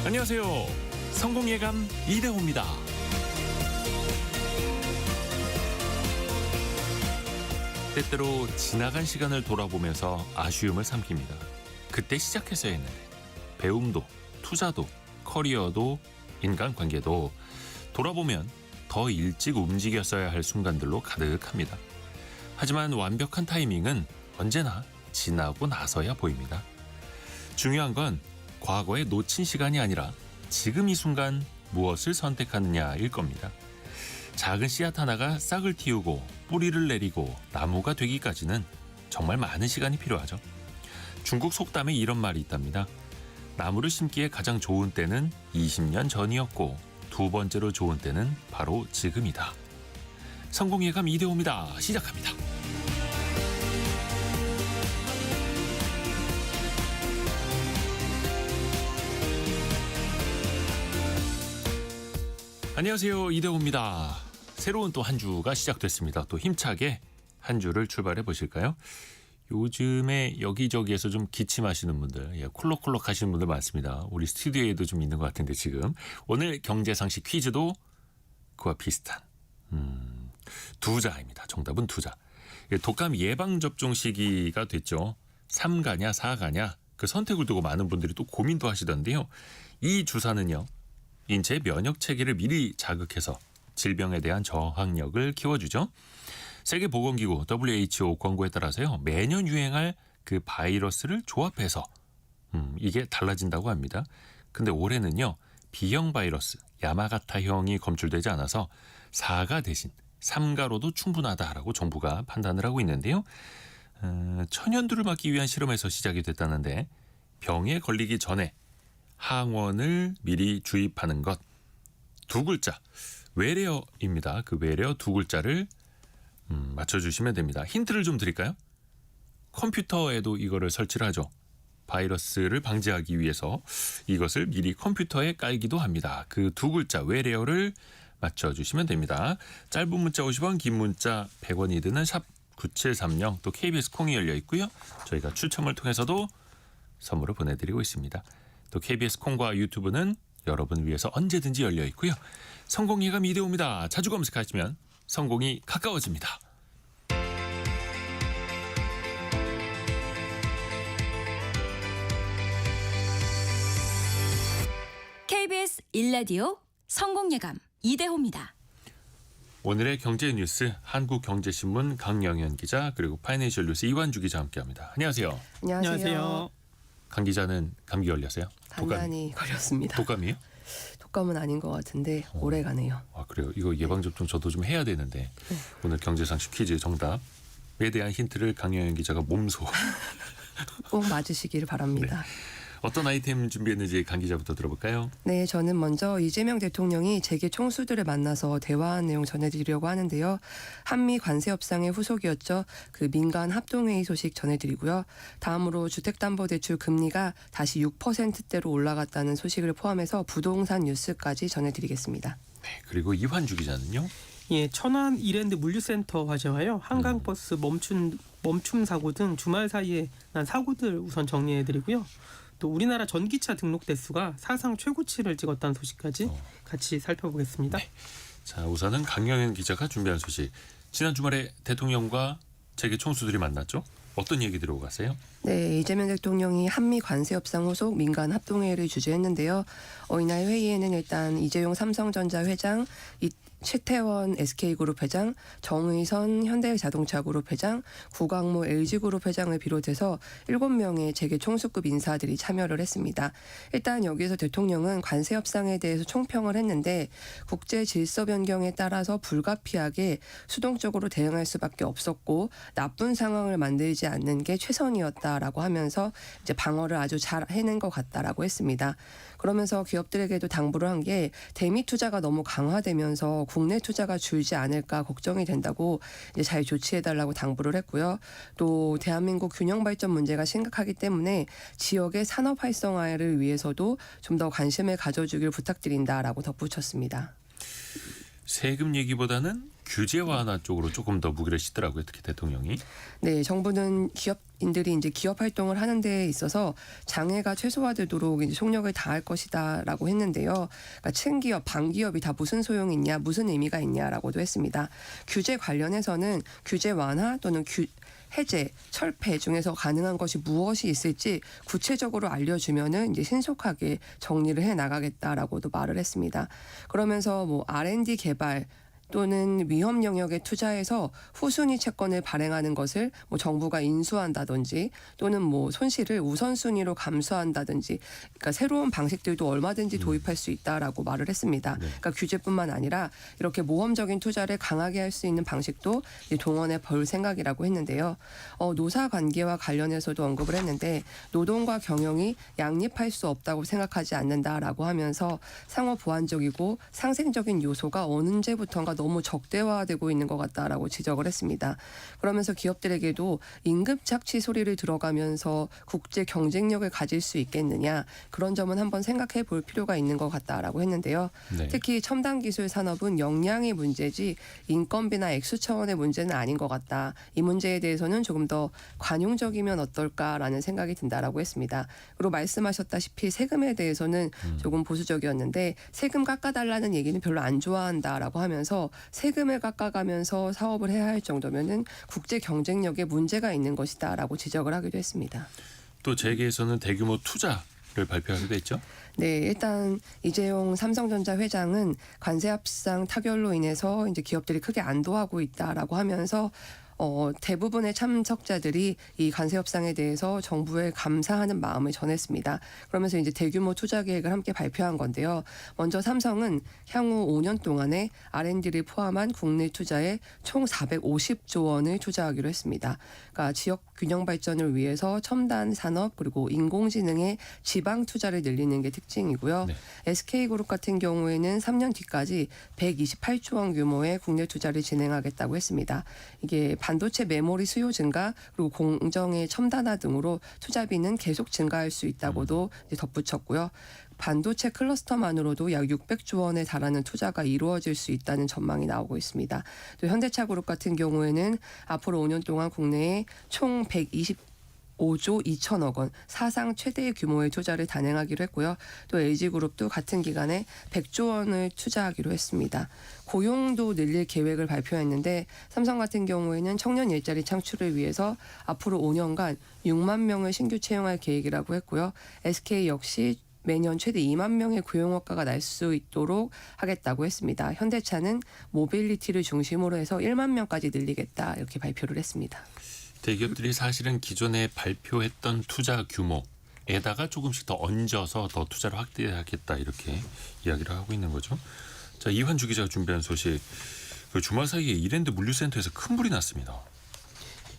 안녕하세요. 성공예감 이대호입니다. 때때로 지나간 시간을 돌아보면서 아쉬움을 삼킵니다. 그때 시작했어야 했는데 배움도, 투자도, 커리어도, 인간관계도 돌아보면 더 일찍 움직였어야 할 순간들로 가득합니다. 하지만 완벽한 타이밍은 언제나 지나고 나서야 보입니다. 중요한 건 과거에 놓친 시간이 아니라 지금 이 순간 무엇을 선택하느냐일 겁니다. 작은 씨앗 하나가 싹을 틔우고 뿌리를 내리고 나무가 되기까지는 정말 많은 시간이 필요하죠. 중국 속담에 이런 말이 있답니다. 나무를 심기에 가장 좋은 때는 20년 전이었고 두 번째로 좋은 때는 바로 지금이다. 성공예감 이대호입니다. 시작합니다. 안녕하세요. 이대호입니다. 새로운 또 한 주가 시작됐습니다. 또 힘차게 한 주를 출발해 보실까요? 요즘에 여기저기에서 좀 기침하시는 분들, 콜록콜록 하시는 분들 많습니다. 우리 스튜디오에도 좀 있는 것 같은데 지금. 오늘 경제상식 퀴즈도 그와 비슷한 두자입니다. 정답은 두자. 독감 예방접종 시기가 됐죠. 3가냐 4가냐 그 선택을 두고 많은 분들이 또 고민도 하시던데요. 이 주사는요. 인체의 면역체계를 미리 자극해서 질병에 대한 저항력을 키워주죠. 세계보건기구 WHO 권고에 따라서요. 매년 유행할 그 바이러스를 조합해서 이게 달라진다고 합니다. 근데 올해는요. B형 바이러스 야마가타형이 검출되지 않아서 4가 대신 3가로도 충분하다라고 정부가 판단을 하고 있는데요. 천연두를 막기 위한 실험에서 시작이 됐다는데 병에 걸리기 전에 항원을 미리 주입하는 것. 두 글자 외래어입니다. 그 외래어 두 글자를 맞춰주시면 됩니다. 힌트를 좀 드릴까요? 컴퓨터에도 이거를 설치를 하죠. 바이러스를 방지하기 위해서 이것을 미리 컴퓨터에 깔기도 합니다. 그 두 글자 외래어를 맞춰주시면 됩니다. 짧은 문자 50원, 긴 문자 100원이 드는 샵 9730 또 KBS 콩이 열려 있고요. 저희가 추첨을 통해서도 선물을 보내드리고 있습니다. 또 KBS 콩과 유튜브는 여러분을 위해서 언제든지 열려 있고요. 성공예감 이대호입니다. 자주 검색하시면 성공이 가까워집니다. KBS 1라디오 성공예감 이대호입니다. 오늘의 경제 뉴스 한국경제신문 강영현 기자 그리고 파이낸셜 뉴스 이완주 기자 함께합니다. 안녕하세요. 안녕하세요. 강 기자는 감기 걸렸어요? 단단히 걸렸습니다. 독감이에요? 독감은 아닌 것 같은데 오래 가네요. 아 그래요? 이거 예방접종 저도 좀 해야 되는데 오늘 경제상식 퀴즈 정답에 대한 힌트를 강영현 기자가 몸소 꼭 맞으시기를 바랍니다. 어떤 아이템 준비했는지 강 기자부터 들어볼까요? 네, 저는 먼저 이재명 대통령이 재계 총수들을 만나서 대화한 내용 전해드리려고 하는데요. 한미 관세 협상의 후속이었죠. 그 민간 합동회의 소식 전해드리고요. 다음으로 주택담보대출 금리가 다시 6%대로 올라갔다는 소식을 포함해서 부동산 뉴스까지 전해드리겠습니다. 네, 그리고 이완주 기자는요? 예, 천안 이랜드 물류센터 화재와요. 한강버스 멈춤 사고 등 주말 사이에 난 사고들 우선 정리해드리고요. 또 우리나라 전기차 등록 대수가 사상 최고치를 찍었다는 소식까지 같이 살펴보겠습니다. 네. 자, 우선은 강영현 기자가 준비한 소식. 지난 주말에 대통령과 재계 총수들이 만났죠? 어떤 얘기 들어오갔어요? 네, 이재명 대통령이 한미 관세 협상 후속 민간 합동회의를 주재했는데요. 이날 회의에는 일단 이재용 삼성전자 회장, 최태원 SK그룹 회장, 정의선 현대자동차그룹 회장, 구광모 LG그룹 회장을 비롯해서 7명의 재계 총수급 인사들이 참여를 했습니다. 일단 여기서 대통령은 관세 협상에 대해서 총평을 했는데 국제 질서 변경에 따라서 불가피하게 수동적으로 대응할 수밖에 없었고 나쁜 상황을 만들지 않는 게 최선이었다라고 하면서 이제 방어를 아주 잘 해낸 것 같다라고 했습니다. 그러면서 기업들에게도 당부를 한 게 대미 투자가 너무 강화되면서 국내 투자가 줄지 않을까 걱정이 된다고 이제 잘 조치해달라고 당부를 했고요. 또 대한민국 균형 발전 문제가 심각하기 때문에 지역의 산업 활성화를 위해서도 좀 더 관심을 가져주길 부탁드린다라고 덧붙였습니다. 세금 얘기보다는 규제 완화 쪽으로 조금 더 무게를 싣더라고요. 특히 대통령이. 네, 정부는 기업인들이 이제 기업 활동을 하는 데 있어서 장애가 최소화되도록 이제 속력을 다할 것이다라고 했는데요. 그러니까 친기업, 반기업이 다 무슨 소용이 있냐, 무슨 의미가 있냐라고도 했습니다. 규제 관련해서는 규제 완화 또는 해제, 철폐 중에서 가능한 것이 무엇이 있을지 구체적으로 알려주면은 이제 신속하게 정리를 해 나가겠다라고도 말을 했습니다. 그러면서 뭐 R&D 개발 또는 위험 영역에 투자해서 후순위 채권을 발행하는 것을 뭐 정부가 인수한다든지 또는 뭐 손실을 우선순위로 감수한다든지 그러니까 새로운 방식들도 얼마든지 도입할 수 있다라고 말을 했습니다. 네. 그러니까 규제뿐만 아니라 이렇게 모험적인 투자를 강하게 할 수 있는 방식도 이제 동원해 볼 생각이라고 했는데요. 노사 관계와 관련해서도 언급을 했는데 노동과 경영이 양립할 수 없다고 생각하지 않는다라고 하면서 상호 보완적이고 상생적인 요소가 언제부턴가 너무 적대화되고 있는 것 같다라고 지적을 했습니다. 그러면서 기업들에게도 임금착취 소리를 들어가면서 국제 경쟁력을 가질 수 있겠느냐 그런 점은 한번 생각해 볼 필요가 있는 것 같다라고 했는데요. 네. 특히 첨단 기술 산업은 역량의 문제지 인건비나 액수 차원의 문제는 아닌 것 같다. 이 문제에 대해서는 조금 더 관용적이면 어떨까라는 생각이 든다라고 했습니다. 그리고 말씀하셨다시피 세금에 대해서는 조금 보수적이었는데 세금 깎아달라는 얘기는 별로 안 좋아한다라고 하면서 세금을 깎아가면서 사업을 해야 할 정도면은 국제 경쟁력에 문제가 있는 것이다라고 지적을 하기도 했습니다. 또 재계에서는 대규모 투자를 발표하기도 했죠. 네, 일단 이재용 삼성전자 회장은 관세 협상 타결로 인해서 이제 기업들이 크게 안도하고 있다라고 하면서 대부분의 참석자들이 이 관세 협상에 대해서 정부에 감사하는 마음을 전했습니다. 그러면서 이제 대규모 투자 계획을 함께 발표한 건데요. 먼저 삼성은 향후 5년 동안에 R&D를 포함한 국내 투자에 총 450조 원을 투자하기로 했습니다. 그러니까 지역 균형 발전을 위해서 첨단 산업 그리고 인공지능의 지방 투자를 늘리는 게 특징이고요. 네. SK그룹 같은 경우에는 3년 뒤까지 128조 원 규모의 국내 투자를 진행하겠다고 했습니다. 이게 반도체 메모리 수요 증가 그리고 공정의 첨단화 등으로 투자비는 계속 증가할 수 있다고도 이제 덧붙였고요. 반도체 클러스터만으로도 약 600조 원에 달하는 투자가 이루어질 수 있다는 전망이 나오고 있습니다. 또 현대차그룹 같은 경우에는 앞으로 5년 동안 국내에 총 125조 2천억 원 사상 최대의 규모의 투자를 단행하기로 했고요. 또 LG그룹도 같은 기간에 100조 원을 투자하기로 했습니다. 고용도 늘릴 계획을 발표했는데 삼성 같은 경우에는 청년 일자리 창출을 위해서 앞으로 5년간 6만 명을 신규 채용할 계획이라고 했고요. SK 역시 매년 최대 2만 명의 고용효과가 날 수 있도록 하겠다고 했습니다. 현대차는 모빌리티를 중심으로 해서 1만 명까지 늘리겠다 이렇게 발표를 했습니다. 대기업들이 사실은 기존에 발표했던 투자 규모에다가 조금씩 더 얹어서 더 투자를 확대하겠다 이렇게 이야기를 하고 있는 거죠. 자, 이환주 기자가 준비한 소식. 그 주말 사이에 이랜드 물류센터에서 큰 불이 났습니다.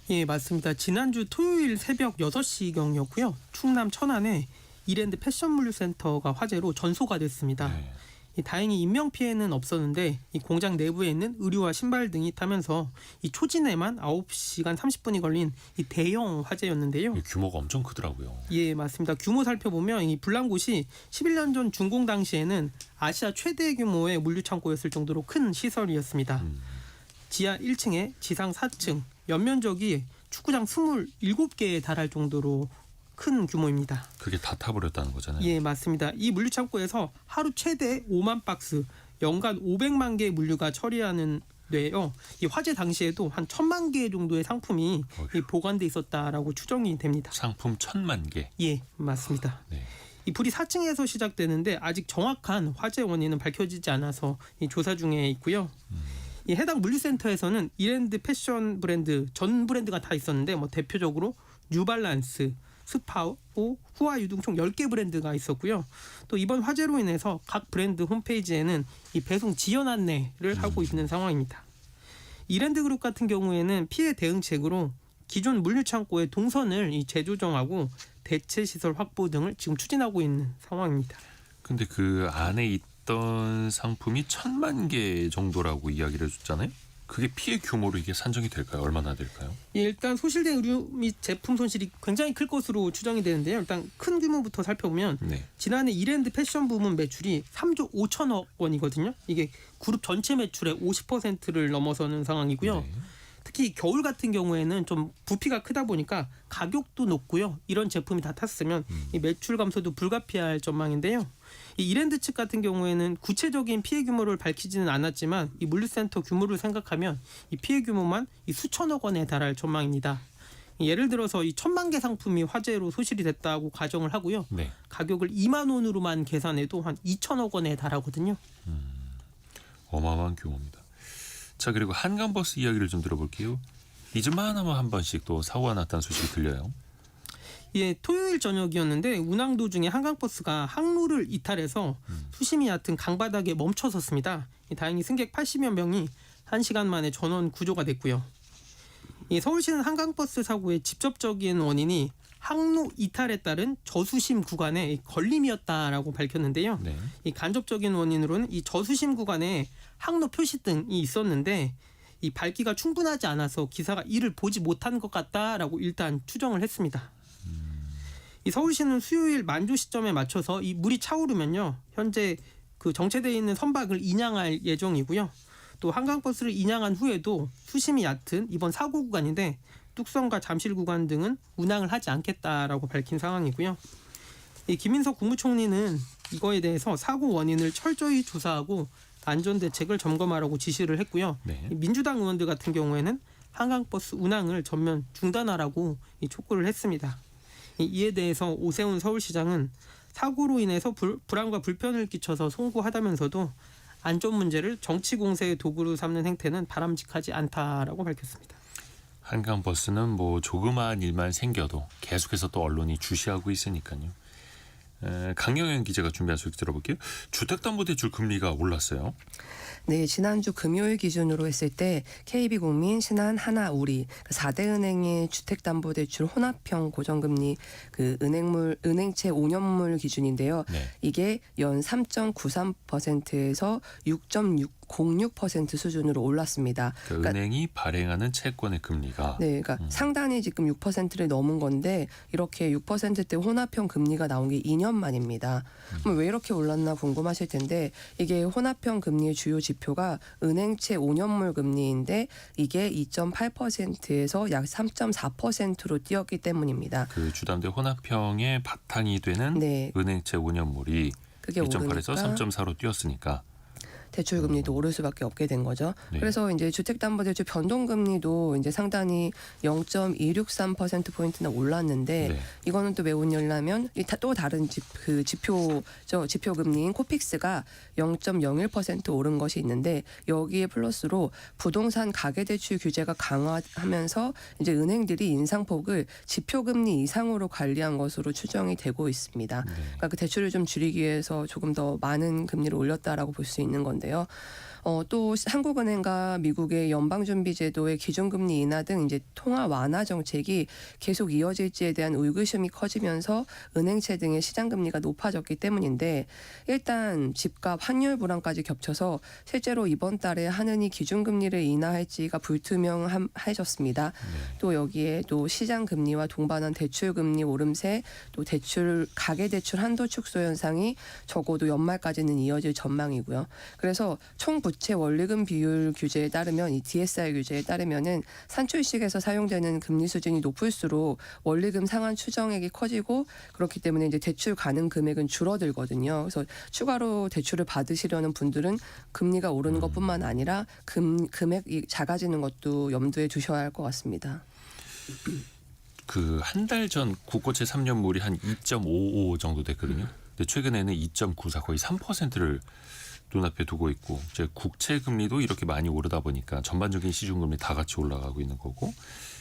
예, 맞습니다. 지난주 토요일 새벽 6시경이었고요. 충남 천안에 이랜드 패션 물류센터가 화재로 전소가 됐습니다. 네. 다행히 인명 피해는 없었는데 이 공장 내부에 있는 의류와 신발 등이 타면서 이 초진에만 9시간 30분이 걸린 이 대형 화재였는데요. 규모가 엄청 크더라고요. 예, 맞습니다. 규모 살펴보면 이 불난 곳이 11년 전 준공 당시에는 아시아 최대 규모의 물류 창고였을 정도로 큰 시설이었습니다. 지하 1층에 지상 4층, 연면적이 축구장 27개에 달할 정도로 큰 규모입니다. 그게 다 타버렸다는 거잖아요. 예, 맞습니다. 이 물류 창고에서 하루 최대 5만 박스, 연간 500만 개의 물류가 처리하는데요. 이 화재 당시에도 한 1,000만 개 정도의 상품이 이 보관돼 있었다라고 추정이 됩니다. 상품 1,000만 개. 예, 맞습니다. 네. 이 불이 4층에서 시작되는데 아직 정확한 화재 원인은 밝혀지지 않아서 이 조사 중에 있고요. 이 해당 물류센터에서는 이랜드 패션 브랜드 전 브랜드가 다 있었는데 뭐 대표적으로 뉴발란스, 스파오, 후아유 등 총 10개 브랜드가 있었고요. 또 이번 화재로 인해서 각 브랜드 홈페이지에는 이 배송 지연 안내를 하고 있는 상황입니다. 이랜드 그룹 같은 경우에는 피해 대응책으로 기존 물류 창고의 동선을 재조정하고 대체 시설 확보 등을 지금 추진하고 있는 상황입니다. 근데 그 안에 있던 상품이 1,000만 개 정도라고 이야기를 해줬잖아요. 그게 피해 규모로 이게 산정이 될까요? 얼마나 될까요? 예, 일단 소실된 의류 및 제품 손실이 굉장히 클 것으로 추정이 되는데요. 일단 큰 규모부터 살펴보면 네. 지난해 이랜드 패션 부문 매출이 3조 5천억 원이거든요. 이게 그룹 전체 매출의 50%를 넘어서는 상황이고요. 네. 특히 겨울 같은 경우에는 좀 부피가 크다 보니까 가격도 높고요. 이런 제품이 다 탔으면 이 매출 감소도 불가피할 전망인데요. 이 이랜드 측 같은 경우에는 구체적인 피해 규모를 밝히지는 않았지만 이 물류센터 규모를 생각하면 이 피해 규모만 이 수천억 원에 달할 전망입니다. 예를 들어서 이 1,000만 개 상품이 화재로 소실이 됐다고 가정을 하고요. 네. 가격을 2만 원으로만 계산해도 한 2천억 원에 달하거든요. 어마어마한 규모입니다. 자, 그리고 한강버스 이야기를 좀 들어볼게요. 잊을만 하면 한 번씩 또 사고가 났다는 소식이 들려요. 예, 토요일 저녁이었는데 운항 도중에 한강버스가 항로를 이탈해서 수심이 얕은 강바닥에 멈춰섰습니다. 다행히 승객 80여 명이 1시간 만에 전원 구조가 됐고요. 서울시는 한강버스 사고의 직접적인 원인이 항로 이탈에 따른 저수심 구간의 걸림이었다라고 밝혔는데요. 네. 이 간접적인 원인으로는 이 저수심 구간에 항로 표시등이 있었는데 이 밝기가 충분하지 않아서 기사가 이를 보지 못한 것 같다라고 일단 추정을 했습니다. 이 서울시는 수요일 만조 시점에 맞춰서 이 물이 차오르면요, 현재 그 정체되어 있는 선박을 인양할 예정이고요. 또 한강버스를 인양한 후에도 수심이 얕은 이번 사고 구간인데 뚝섬과 잠실 구간 등은 운항을 하지 않겠다라고 밝힌 상황이고요. 이 김인석 국무총리는 이거에 대해서 사고 원인을 철저히 조사하고 안전 대책을 점검하라고 지시를 했고요. 네. 이 민주당 의원들 같은 경우에는 한강버스 운항을 전면 중단하라고 촉구를 했습니다. 이에 대해서 오세훈 서울시장은 사고로 인해서 불안과 불편을 끼쳐서 송구하다면서도 안전 문제를 정치 공세의 도구로 삼는 행태는 바람직하지 않다라고 밝혔습니다. 한강버스는 뭐 조그마한 일만 생겨도 계속해서 또 언론이 주시하고 있으니까요. 강영현 기자가 준비한 소식 들어볼게요. 주택담보대출 금리가 올랐어요. 네, 지난주 금요일 기준으로 했을 때 KB국민, 신한, 하나우리 4대 은행의 주택담보대출 혼합형 고정금리 그 은행채 5년물 기준인데요. 네. 이게 연 3.93%에서 6.06% 수준으로 올랐습니다. 그러니까 은행이 발행하는 채권의 금리가 네, 그러니까 상단이 지금 6%를 넘은 건데 이렇게 6%대 혼합형 금리가 나온 게 2년 만입니다. 그럼 왜 이렇게 올랐나 궁금하실 텐데 이게 혼합형 금리의 주요 지표가 은행채 5년물 금리인데 이게 2.8%에서 약 3.4%로 뛰었기 때문입니다. 그 주담대 혼합형의 바탕이 되는 네. 은행채 5년물이 그게 2.8에서 오르니까 3.4로 뛰었으니까 대출 금리도 오를 수밖에 없게 된 거죠. 네. 그래서 이제 주택담보대출 변동금리도 이제 상단이 0.263% 포인트나 올랐는데 네. 이거는 또 왜 오르냐면 또 다른 지표 금리인 코픽스가 0.01% 오른 것이 있는데 여기에 플러스로 부동산 가계대출 규제가 강화하면서 이제 은행들이 인상폭을 지표 금리 이상으로 관리한 것으로 추정이 되고 있습니다. 네. 그러니까 그 대출을 좀 줄이기 위해서 조금 더 많은 금리를 올렸다라고 볼 수 있는 건데요. 또 한국은행과 미국의 연방준비제도의 기준금리 인하 등 이제 통화 완화 정책이 계속 이어질지에 대한 의구심이 커지면서 은행채 등의 시장금리가 높아졌기 때문인데 일단 집값 환율 불안까지 겹쳐서 실제로 이번 달에 하느니 기준금리를 인하할지가 불투명해졌습니다. 또 여기에 또 시장금리와 동반한 대출금리 오름세 또 가계대출 한도 축소 현상이 적어도 연말까지는 이어질 전망이고요. 그래서 총 부채 원리금 비율 규제에 따르면 이 DSR 규제에 따르면은 산출식에서 사용되는 금리 수준이 높을수록 원리금 상환 추정액이 커지고 그렇기 때문에 이제 대출 가능 금액은 줄어들거든요. 그래서 추가로 대출을 받으시려는 분들은 금리가 오르는 것뿐만 아니라 금액이 작아지는 것도 염두에 두셔야 할 것 같습니다. 그 한 달 전 국고채 3년물이 한 2.55 정도 됐거든요. 근데 최근에는 2.94 거의 3%를 눈앞에 두고 있고 이제 국채 금리도 이렇게 많이 오르다 보니까 전반적인 시중 금리 다 같이 올라가고 있는 거고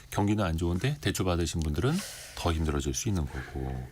경기는 안 좋은데 대출 받으신 분들은 더 힘들어질 수 있는 거고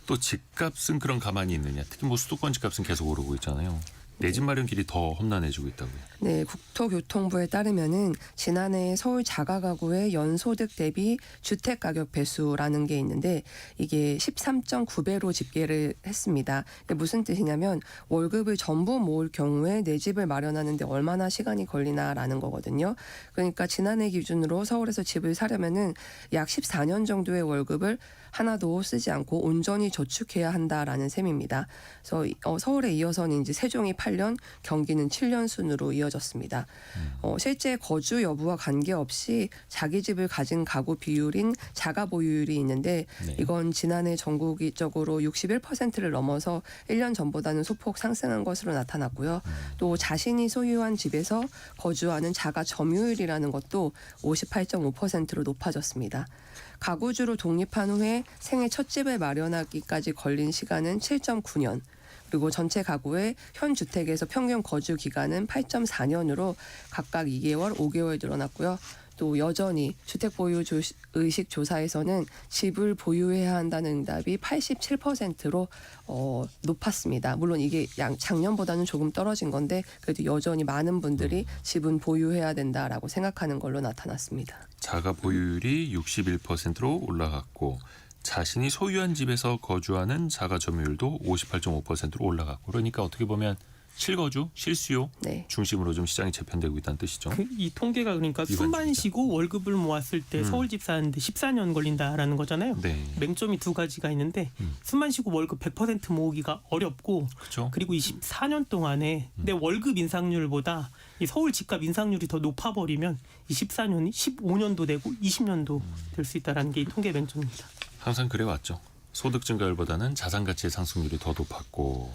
또 집값은 그런 가만히 있느냐 특히 뭐 수도권 집값은 계속 오르고 있잖아요. 내 집 마련길이 더 험난해지고 있다고요. 네, 국토교통부에 따르면은 지난해 서울 자가가구의 연소득 대비 주택 가격 배수라는 게 있는데 이게 13.9배로 집계를 했습니다. 이게 무슨 뜻이냐면 월급을 전부 모을 경우에 내 집을 마련하는데 얼마나 시간이 걸리나라는 거거든요. 그러니까 지난해 기준으로 서울에서 집을 사려면은 약 14년 정도의 월급을 하나도 쓰지 않고 온전히 저축해야 한다라는 셈입니다. 그래서 서울에 이어서는 이제 세종이 8년, 경기는 7년 순으로 이어졌습니다. 실제 거주 여부와 관계없이 자기 집을 가진 가구 비율인 자가 보유율이 있는데 네. 이건 지난해 전국적으로 61%를 넘어서 1년 전보다는 소폭 상승한 것으로 나타났고요. 또 자신이 소유한 집에서 거주하는 자가 점유율이라는 것도 58.5%로 높아졌습니다. 가구주로 독립한 후에 생애 첫 집을 마련하기까지 걸린 시간은 7.9년. 그리고 전체 가구의 현 주택에서 평균 거주 기간은 8.4년으로 각각 2개월, 5개월 늘어났고요. 또 여전히 주택 보유 의식 조사에서는 집을 보유해야 한다는 응답이 87%로 높았습니다. 물론 이게 작년보다는 조금 떨어진 건데 그래도 여전히 많은 분들이 집은 보유해야 된다라고 생각하는 걸로 나타났습니다. 자가 보유율이 61%로 올라갔고 자신이 소유한 집에서 거주하는 자가 점유율도 58.5%로 올라갔고 그러니까 어떻게 보면 실거주, 실수요 네. 중심으로 좀 시장이 재편되고 있다는 뜻이죠. 이 통계가 그러니까 숨만 쉬고 월급을 모았을 때 서울 집 사는데 14년 걸린다라는 거잖아요. 네. 맹점이 두 가지가 있는데 숨만 쉬고 월급 100% 모으기가 어렵고 그렇죠. 그리고 24년 동안에 내 월급 인상률보다 이 서울 집값 인상률이 더 높아버리면 이 14년이 15년도 되고 20년도 될 수 있다는 게 이 통계 맹점입니다. 항상 그래왔죠. 소득 증가율보다는 자산 가치의 상승률이 더 높았고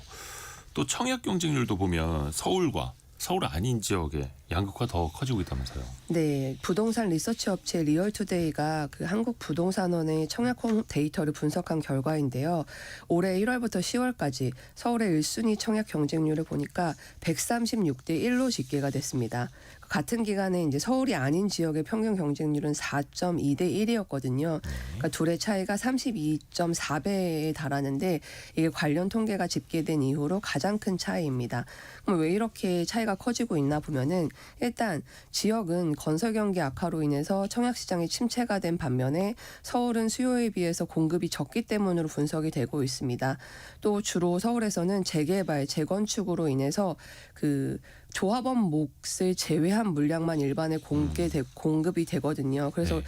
또 청약 경쟁률도 보면 서울과 서울 아닌 지역의 양극화 더 커지고 있다면서요. 네, 부동산 리서치 업체 리얼투데이가 그 한국 부동산원의 청약홈 데이터를 분석한 결과인데요. 올해 1월부터 10월까지 서울의 1순위 청약 경쟁률을 보니까 136대 1로 집계가 됐습니다. 같은 기간에 이제 서울이 아닌 지역의 평균 경쟁률은 4.2대 1이었거든요. 그러니까 둘의 차이가 32.4배에 달하는데 이게 관련 통계가 집계된 이후로 가장 큰 차이입니다. 그럼 왜 이렇게 차이가 커지고 있나 보면은 일단 지역은 건설 경기 악화로 인해서 청약 시장이 침체가 된 반면에 서울은 수요에 비해서 공급이 적기 때문으로 분석이 되고 있습니다. 또 주로 서울에서는 재개발, 재건축으로 인해서 그 조합원 몫을 제외한 물량만 일반에 공급이 되거든요. 그래서 네.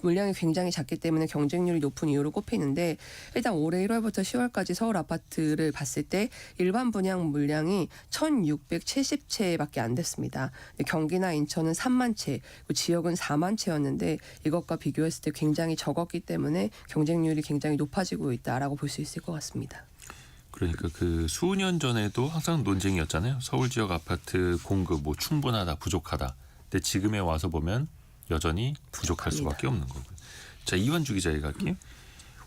물량이 굉장히 작기 때문에 경쟁률이 높은 이유로 꼽히는데 일단 올해 1월부터 10월까지 서울 아파트를 봤을 때 일반 분양 물량이 1,670채밖에 안 됐습니다. 경기나 인천은 3만 채, 지역은 4만 채였는데 이것과 비교했을 때 굉장히 적었기 때문에 경쟁률이 굉장히 높아지고 있다라고 볼 수 있을 것 같습니다. 그러니까 그 수년 전에도 항상 논쟁이었잖아요. 서울 지역 아파트 공급 뭐 충분하다, 부족하다. 근데 지금에 와서 보면 여전히 부족할 수밖에 없는 거고요. 자, 이완주 기자에게 갈게요.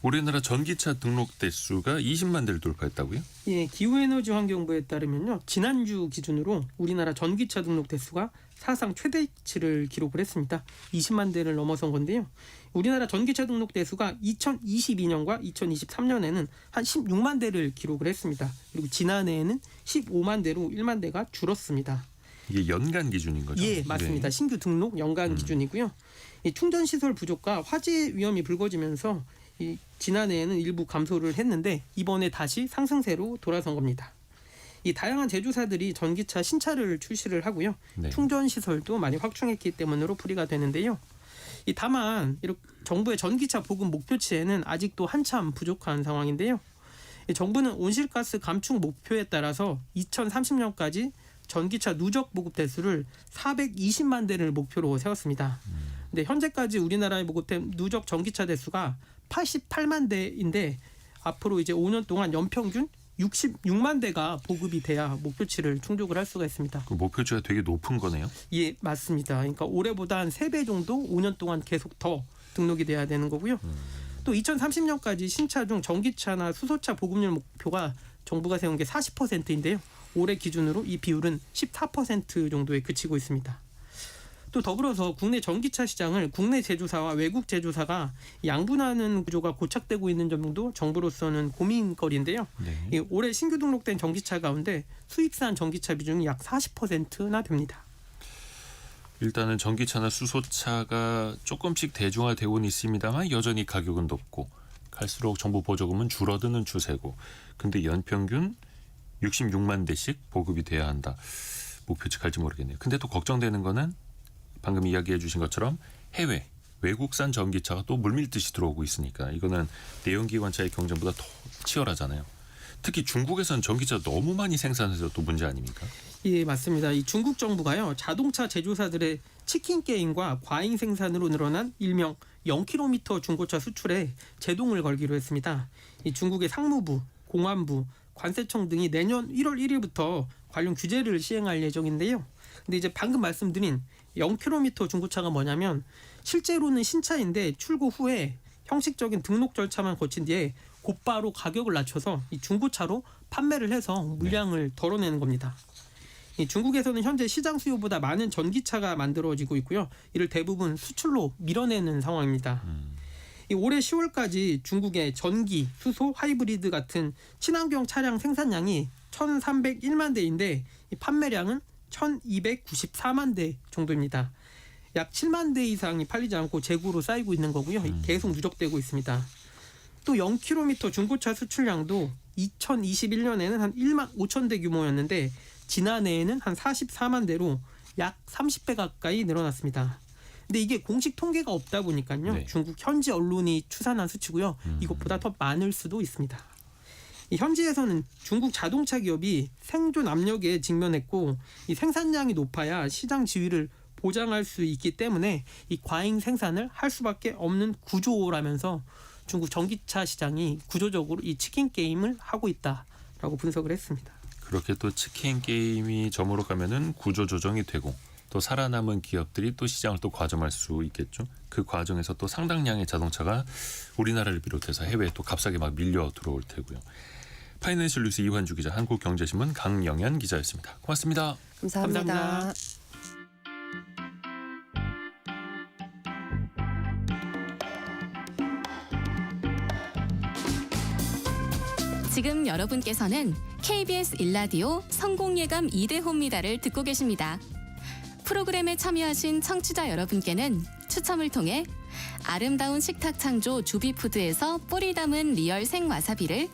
우리나라 전기차 등록 대수가 20만 대를 돌파했다고요? 예, 기후에너지환경부에 따르면요. 지난주 기준으로 우리나라 전기차 등록 대수가 사상 최대치를 기록을 했습니다. 20만 대를 넘어선 건데요. 우리나라 전기차 등록 대수가 2022년과 2023년에는 한 16만 대를 기록을 했습니다. 그리고 지난해에는 15만 대로 1만 대가 줄었습니다. 이게 연간 기준인 거죠? 예, 맞습니다. 네. 신규 등록 연간 기준이고요. 이 충전 시설 부족과 화재 위험이 불거지면서 이 지난해에는 일부 감소를 했는데 이번에 다시 상승세로 돌아선 겁니다. 이 다양한 제조사들이 전기차 신차를 출시를 하고요. 네. 충전 시설도 많이 확충했기 때문으로 풀이가 되는데요. 이 다만 이렇게 정부의 전기차 보급 목표치에는 아직도 한참 부족한 상황인데요. 이 정부는 온실가스 감축 목표에 따라서 2030년까지 전기차 누적 보급 대수를 420만 대를 목표로 세웠습니다. 근데 현재까지 우리나라에 보급된 누적 전기차 대수가 88만 대인데 앞으로 이제 5년 동안 연평균 66만 대가 보급이 돼야 목표치를 충족을 할 수가 있습니다. 그 목표치가 되게 높은 거네요. 예, 맞습니다. 그러니까 올해보다 한 3배 정도 5년 동안 계속 더 등록이 돼야 되는 거고요. 또 2030년까지 신차 중 전기차나 수소차 보급률 목표가 정부가 세운 게 40%인데요. 올해 기준으로 이 비율은 14% 정도에 그치고 있습니다. 또 더불어서 국내 전기차 시장을 국내 제조사와 외국 제조사가 양분하는 구조가 고착되고 있는 점도 정부로서는 고민거리인데요. 네. 올해 신규 등록된 전기차 가운데 수입산 전기차 비중이 약 40%나 됩니다. 일단은 전기차나 수소차가 조금씩 대중화되고는 있습니다만 여전히 가격은 높고 갈수록 정부 보조금은 줄어드는 추세고 근데 연평균 66만 대씩 보급이 돼야 한다. 목표치 갈지 모르겠네요. 근데 또 걱정되는 거는 방금 이야기해 주신 것처럼 해외, 외국산 전기차가 또 물밀듯이 들어오고 있으니까 이거는 내연기관차의 경쟁보다 더 치열하잖아요. 특히 중국에선 전기차 너무 많이 생산해서 또 문제 아닙니까? 예, 맞습니다. 이 중국 정부가요, 자동차 제조사들의 치킨 게임과 과잉 생산으로 늘어난 일명 0km 중고차 수출에 제동을 걸기로 했습니다. 이 중국의 상무부, 공안부, 관세청 등이 내년 1월 1일부터 관련 규제를 시행할 예정인데요. 근데 이제 방금 말씀드린 0km 중고차가 뭐냐면 실제로는 신차인데 출고 후에 형식적인 등록 절차만 거친 뒤에 곧바로 가격을 낮춰서 이 중고차로 판매를 해서 물량을 덜어내는 겁니다. 이 중국에서는 현재 시장 수요보다 많은 전기차가 만들어지고 있고요. 이를 대부분 수출로 밀어내는 상황입니다. 이 올해 10월까지 중국의 전기, 수소, 하이브리드 같은 친환경 차량 생산량이 1,301만 대인데 이 판매량은 1,294만 대 정도입니다. 약 7만 대 이상이 팔리지 않고 재고로 쌓이고 있는 거고요. 계속 누적되고 있습니다. 또 0km 중고차 수출량도 2021년에는 한 1만 5천 대 규모였는데 지난해에는 한 44만 대로 약 30배 가까이 늘어났습니다. 근데 이게 공식 통계가 없다 보니까요. 네. 중국 현지 언론이 추산한 수치고요. 이것보다 더 많을 수도 있습니다. 이 현지에서는 중국 자동차 기업이 생존 압력에 직면했고 이 생산량이 높아야 시장 지위를 보장할 수 있기 때문에 이 과잉 생산을 할 수밖에 없는 구조라면서 중국 전기차 시장이 구조적으로 이 치킨 게임을 하고 있다라고 분석을 했습니다. 그렇게 또 치킨 게임이 저물어 가면은 구조 조정이 되고 또 살아남은 기업들이 또 시장을 또 과점할 수 있겠죠. 그 과정에서 또 상당량의 자동차가 우리나라를 비롯해서 해외에 또 값싸게 막 밀려 들어올 테고요. 파이낸셜 뉴스 이환주 기자, 한국경제신문 강영현 기자였습니다. 고맙습니다. 감사합니다. 감사합니다. 지금 여러분께서는 KBS 일라디오 성공예감 2대호입니다를 듣고 계십니다. 프로그램에 참여하신 청취자 여러분께는 추첨을 통해 아름다운 식탁 창조 주비푸드에서 뿌리 담은 리얼 생와사비를,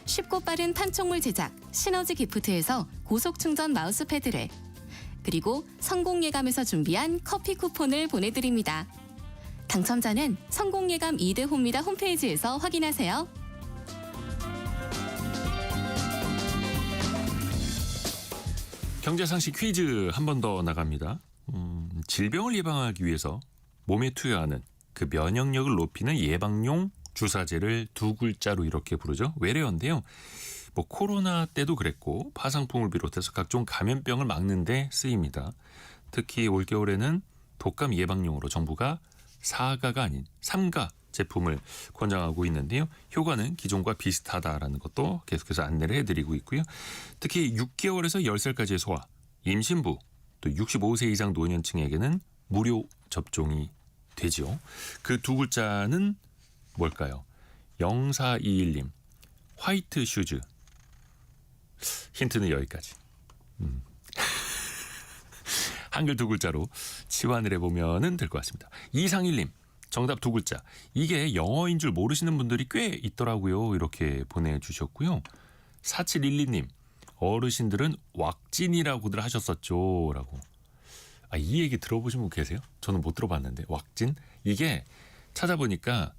쉽고 빠른 판촉물 제작 시너지 기프트에서 고속 충전 마우스패드를, 그리고 성공예감에서 준비한 커피 쿠폰을 보내드립니다. 당첨자는 성공예감 2대호입니다 홈페이지에서 확인하세요. 경제상식 퀴즈 한 번 더 나갑니다. 질병을 예방하기 위해서 몸에 투여하는 그 면역력을 높이는 예방용 주사제를 두 글자로 이렇게 부르죠. 외래어인데요. 뭐 코로나 때도 그랬고 파상풍을 비롯해서 각종 감염병을 막는 데 쓰입니다. 특히 올겨울에는 독감 예방용으로 정부가 4가가 아닌 3가 제품을 권장하고 있는데요. 효과는 기존과 비슷하다라는 것도 계속해서 안내를 해드리고 있고요. 특히 6개월에서 10살까지의 소아, 임신부, 또 65세 이상 노년층에게는 무료 접종이 되죠. 그 두 글자는 뭘까요? 0421님, 화이트 슈즈. 힌트는 여기까지. 한글 두 글자로 치환을 해보면 될 것 같습니다. 231님, 정답 두 글자. 이게 영어인 줄 모르시는 분들이 꽤 있더라고요. 이렇게 보내주셨고요. 4712님, 어르신들은 왁진이라고들 하셨었죠. 라고. 이 얘기 들어보신 분 계세요? 저는 못 들어봤는데. 왁진? 이게 찾아보니까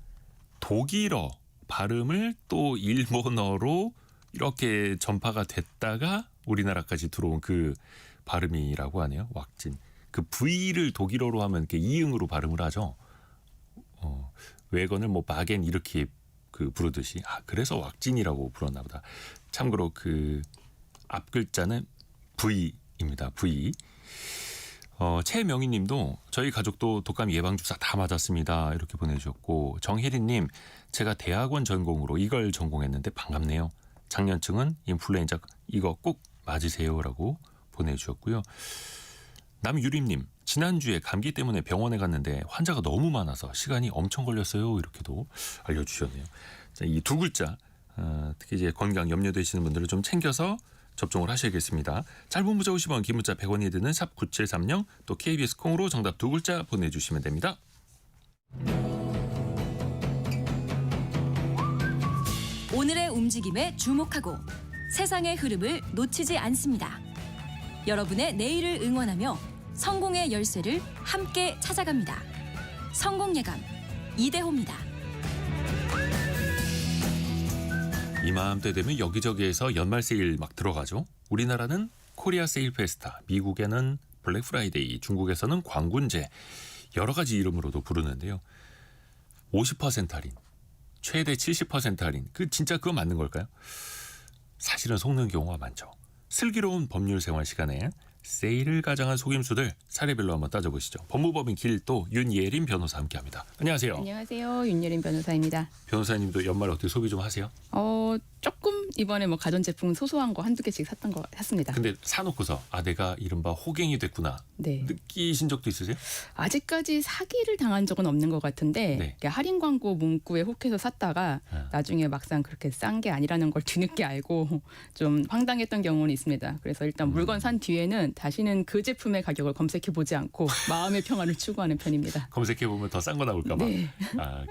독일어 발음을 또 일본어로 이렇게 전파가 됐다가 우리나라까지 들어온 그 발음이라고 하네요. 왁진. 그 V를 독일어로 하면 이렇게 이응으로 발음을 하죠. 외건을 뭐 마겐 이렇게 그 부르듯이. 그래서 왁진이라고 불렀나 보다. 참고로 그 앞 글자는 V입니다. V. 최명희 님도 저희 가족도 독감 예방주사 다 맞았습니다. 이렇게 보내주셨고, 정혜린 님, 제가 대학원 전공으로 이걸 전공했는데 반갑네요. 장년층은 인플루엔자 이거 꼭 맞으세요. 라고 보내주셨고요. 남유림 님, 지난주에 감기 때문에 병원에 갔는데 환자가 너무 많아서 시간이 엄청 걸렸어요. 이렇게도 알려주셨네요. 자, 이 두 글자 특히 이제 건강 염려되시는 분들은 좀 챙겨서 접종을 하셔야겠습니다. 짧은 문자 50원, 긴 문자 100원이 드는 샵 9730 또 KBS 콩으로 정답 두 글자 보내주시면 됩니다. 오늘의 움직임에 주목하고 세상의 흐름을 놓치지 않습니다. 여러분의 내일을 응원하며 성공의 열쇠를 함께 찾아갑니다. 성공예감 이대호입니다. 이맘때 되면 여기저기에서 연말 세일 막 들어가죠. 우리나라는 코리아 세일 페스타, 미국에는 블랙 프라이데이, 중국에서는 광군제 여러 가지 이름으로도 부르는데요. 50% 할인, 최대 70% 할인. 진짜 그거 맞는 걸까요? 사실은 속는 경우가 많죠. 슬기로운 법률 생활 시간에 세일을 가장한 속임수들 사례별로 한번 따져보시죠. 법무법인 길도 윤예린 변호사 함께합니다. 안녕하세요. 안녕하세요. 윤예린 변호사입니다. 변호사님도 연말에 어떻게 소비 좀 하세요? 조금 이번에 뭐 가전제품 소소한 거 한두 개씩 샀습니다. 근데 사놓고서 내가 이른바 호갱이 됐구나 네. 느끼신 적도 있으세요? 아직까지 사기를 당한 적은 없는 것 같은데 네. 할인 광고 문구에 혹해서 샀다가 나중에 막상 그렇게 싼 게 아니라는 걸 뒤늦게 알고 좀 황당했던 경우는 있습니다. 그래서 일단 물건 산 뒤에는 다시는 그 제품의 가격을 검색해보지 않고 마음의 평화를 추구하는 편입니다. 검색해보면 더 싼 거 나올까 봐. 네.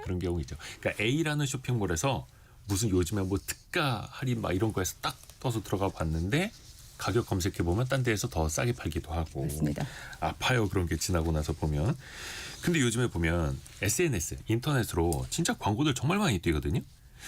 그런 경우 있죠. 그러니까 A라는 쇼핑몰에서 무슨 요즘에 뭐 특가 할인 막 이런 거에서 딱 떠서 들어가 봤는데 가격 검색해보면 딴 데에서 더 싸게 팔기도 하고. 맞습니다. 아파요. 그런 게 지나고 나서 보면. 근데 요즘에 보면 SNS, 인터넷으로 진짜 광고들 정말 많이 뛰거든요.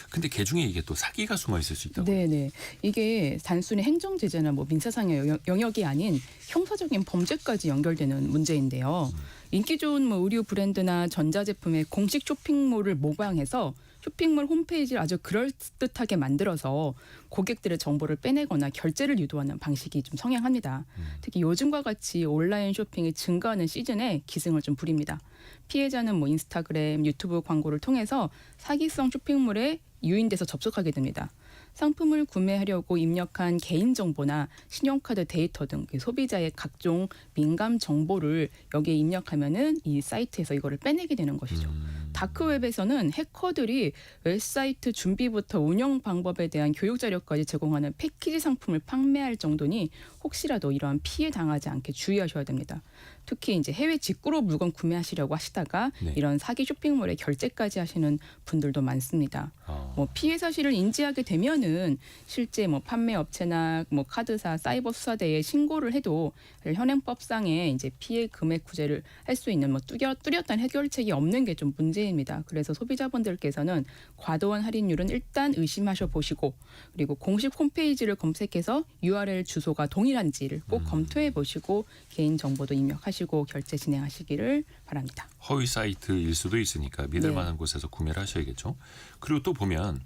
근데 그중에 이게 또 사기가 숨어 있을 수 있다고. 네네. 이게 단순히 행정 제재나 뭐 민사상의 영역이 아닌 형사적인 범죄까지 연결되는 문제인데요. 인기 좋은 뭐 의류 브랜드나 전자제품의 공식 쇼핑몰을 모방해서 쇼핑몰 홈페이지를 아주 그럴듯하게 만들어서 고객들의 정보를 빼내거나 결제를 유도하는 방식이 좀 성행합니다. 특히 요즘과 같이 온라인 쇼핑이 증가하는 시즌에 기승을 좀 부립니다. 피해자는 뭐 인스타그램, 유튜브 광고를 통해서 사기성 쇼핑몰에 유인돼서 접속하게 됩니다. 상품을 구매하려고 입력한 개인정보나 신용카드 데이터 등 소비자의 각종 민감 정보를 여기에 입력하면은 이 사이트에서 이거를 빼내게 되는 것이죠. 다크웹에서는 해커들이 웹사이트 준비부터 운영 방법에 대한 교육 자료까지 제공하는 패키지 상품을 판매할 정도니 혹시라도 이러한 피해 당하지 않게 주의하셔야 됩니다. 특히 이제 해외 직구로 물건 구매하시려고 하시다가 네. 이런 사기 쇼핑몰에 결제까지 하시는 분들도 많습니다. 뭐 피해 사실을 인지하게 되면은 실제 뭐 판매 업체나 뭐 카드사, 사이버 수사대에 신고를 해도 현행법상의 이제 피해 금액 구제를 할 수 있는 뭐 뚜렷한 해결책이 없는 게 좀 문제입니다. 그래서 소비자분들께서는 과도한 할인율은 일단 의심하셔 보시고 그리고 공식 홈페이지를 검색해서 URL 주소가 동일한지를 꼭 검토해 보시고 개인 정보도 입력하시고 결제 진행하시기를 바랍니다. 허위 사이트일 수도 있으니까 믿을 네. 만한 곳에서 구매를 하셔야겠죠. 그리고 또 보면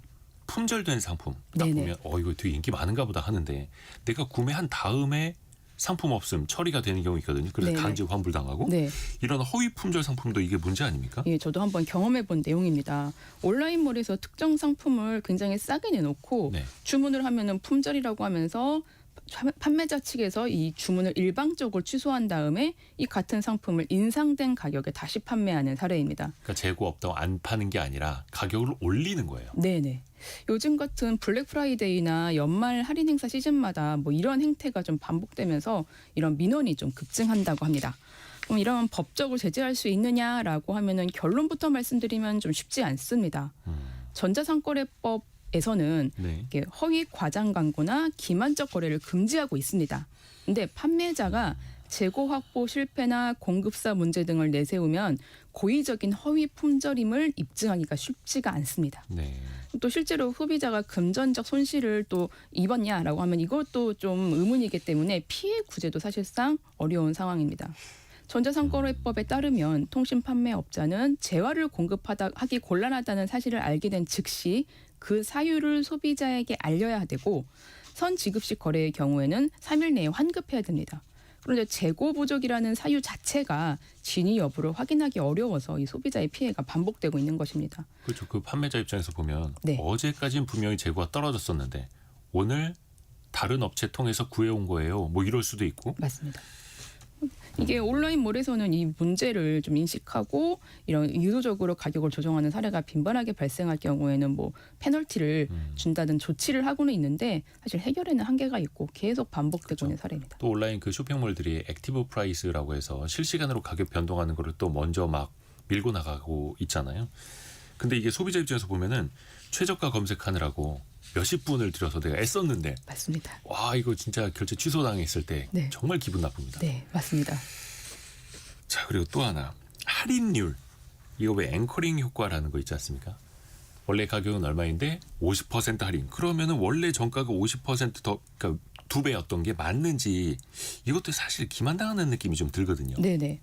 품절된 상품 딱 네네. 보면 이거 되게 인기 많은가 보다 하는데 내가 구매한 다음에 상품 없음 처리가 되는 경우 있거든요. 그래서 네네. 단지 환불당하고 네. 이런 허위 품절 상품도 이게 문제 아닙니까? 예, 저도 한번 경험해 본 내용입니다. 온라인몰에서 특정 상품을 굉장히 싸게 내놓고 네. 주문을 하면은 품절이라고 하면서 판매자 측에서 이 주문을 일방적으로 취소한 다음에 이 같은 상품을 인상된 가격에 다시 판매하는 사례입니다. 그러니까 재고 없다고 안 파는 게 아니라 가격을 올리는 거예요. 네네. 요즘 같은 블랙 프라이데이나 연말 할인 행사 시즌마다 뭐 이런 행태가 좀 반복되면서 이런 민원이 좀 급증한다고 합니다. 그럼 이런 법적으로 제재할 수 있느냐라고 하면은 결론부터 말씀드리면 좀 쉽지 않습니다. 전자상거래법 에서는 네. 허위 과장 광고나 기만적 거래를 금지하고 있습니다. 근데 판매자가 재고 확보 실패나 공급사 문제 등을 내세우면 고의적인 허위 품절임을 입증하기가 쉽지가 않습니다. 네. 또 실제로 소비자가 금전적 손실을 또 입었냐라고 하면 이것도 좀 의문이기 때문에 피해 구제도 사실상 어려운 상황입니다. 전자상거래법에 따르면 통신 판매업자는 재화를 공급하기 곤란하다는 사실을 알게 된 즉시 그 사유를 소비자에게 알려야 되고 선지급식 거래의 경우에는 3일 내에 환급해야 됩니다. 그런데 재고 부족이라는 사유 자체가 진위 여부를 확인하기 어려워서 이 소비자의 피해가 반복되고 있는 것입니다. 그렇죠. 그 판매자 입장에서 보면 네. 어제까지는 분명히 재고가 떨어졌었는데 오늘 다른 업체 통해서 구해온 거예요. 뭐 이럴 수도 있고. 맞습니다. 이게 온라인몰에서는 이 문제를 좀 인식하고 이런 의도적으로 가격을 조정하는 사례가 빈번하게 발생할 경우에는 뭐 페널티를 준다든 조치를 하고는 있는데 사실 해결에는 한계가 있고 계속 반복되고 있는 사례입니다. 또 온라인 그 쇼핑몰들이 액티브 프라이스라고 해서 실시간으로 가격 변동하는 거를 또 먼저 막 밀고 나가고 있잖아요. 근데 이게 소비자 입장에서 보면은 최저가 검색하느라고 몇십 분을 들여서 내가 애썼는데 맞습니다. 와 이거 진짜 결제 취소당했을 때 네. 정말 기분 나쁩니다. 네, 맞습니다. 자 그리고 또 하나 할인율 이거 왜 앵커링 효과라는 거 있지 않습니까? 원래 가격은 얼마인데 50% 할인 그러면은 원래 정가가 50%더 그러니까 2배였던 게 맞는지 이것도 사실 기만당하는 느낌이 좀 들거든요. 네네.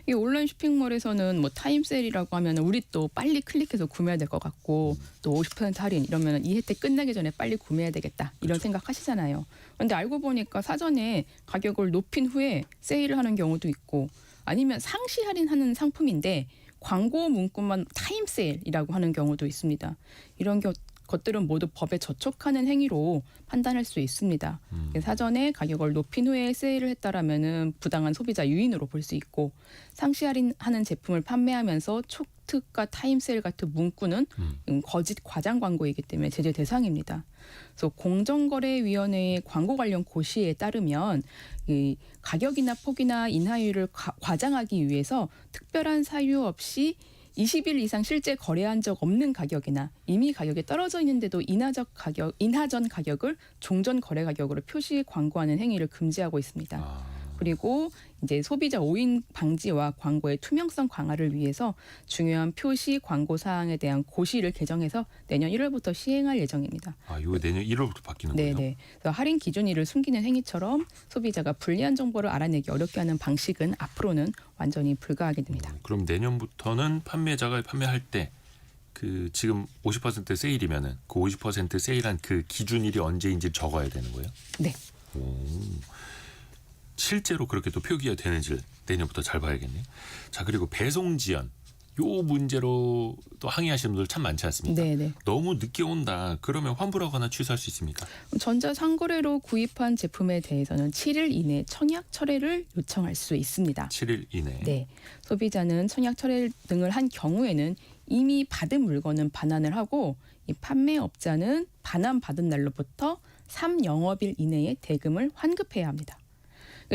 이 온라인 쇼핑몰에서는 뭐 타임세일이라고 하면 우리 또 빨리 클릭해서 구매해야 될 것 같고 또 50% 할인 이러면 이 혜택 끝나기 전에 빨리 구매해야 되겠다 이런 생각하시잖아요. 그런데 알고 보니까 사전에 가격을 높인 후에 세일을 하는 경우도 있고 아니면 상시 할인하는 상품인데 광고 문구만 타임세일이라고 하는 경우도 있습니다. 이런 것들은 모두 법에 저촉하는 행위로 판단할 수 있습니다. 사전에 가격을 높인 후에 세일을 했다라면은 부당한 소비자 유인으로 볼 수 있고 상시 할인하는 제품을 판매하면서 촉특가 타임세일 같은 문구는 거짓 과장 광고이기 때문에 제재 대상입니다. 그래서 공정거래위원회의 광고 관련 고시에 따르면 이 가격이나 폭이나 인하율을 과장하기 위해서 특별한 사유 없이 20일 이상 실제 거래한 적 없는 가격이나 이미 가격이 떨어져 있는데도 인하전 가격을 종전 거래 가격으로 표시 광고하는 행위를 금지하고 있습니다. 그리고 이제 소비자 오인 방지와 광고의 투명성 강화를 위해서 중요한 표시 광고 사항에 대한 고시를 개정해서 내년 1월부터 시행할 예정입니다. 아, 이거 내년 1월부터 바뀌는 거예요? 네네. 그래서 할인 기준일을 숨기는 행위처럼 소비자가 불리한 정보를 알아내기 어렵게 하는 방식은 앞으로는 완전히 불가하게 됩니다. 그럼 내년부터는 판매자가 판매할 때 그 지금 50% 세일이면은 그 50% 세일한 그 기준일이 언제인지 적어야 되는 거예요? 네. 오. 실제로 그렇게 또 표기가 되는지 내년부터 잘 봐야겠네요. 자 그리고 배송 지연 요 문제로 또 항의하시는 분들 참 많지 않습니까? 네네. 너무 늦게 온다. 그러면 환불하거나 취소할 수 있습니까? 전자상거래로 구입한 제품에 대해서는 7일 이내 청약 철회를 요청할 수 있습니다. 7일 이내. 네. 소비자는 청약 철회 등을 한 경우에는 이미 받은 물건은 반환을 하고 이 판매업자는 반환받은 날로부터 3영업일 이내에 대금을 환급해야 합니다.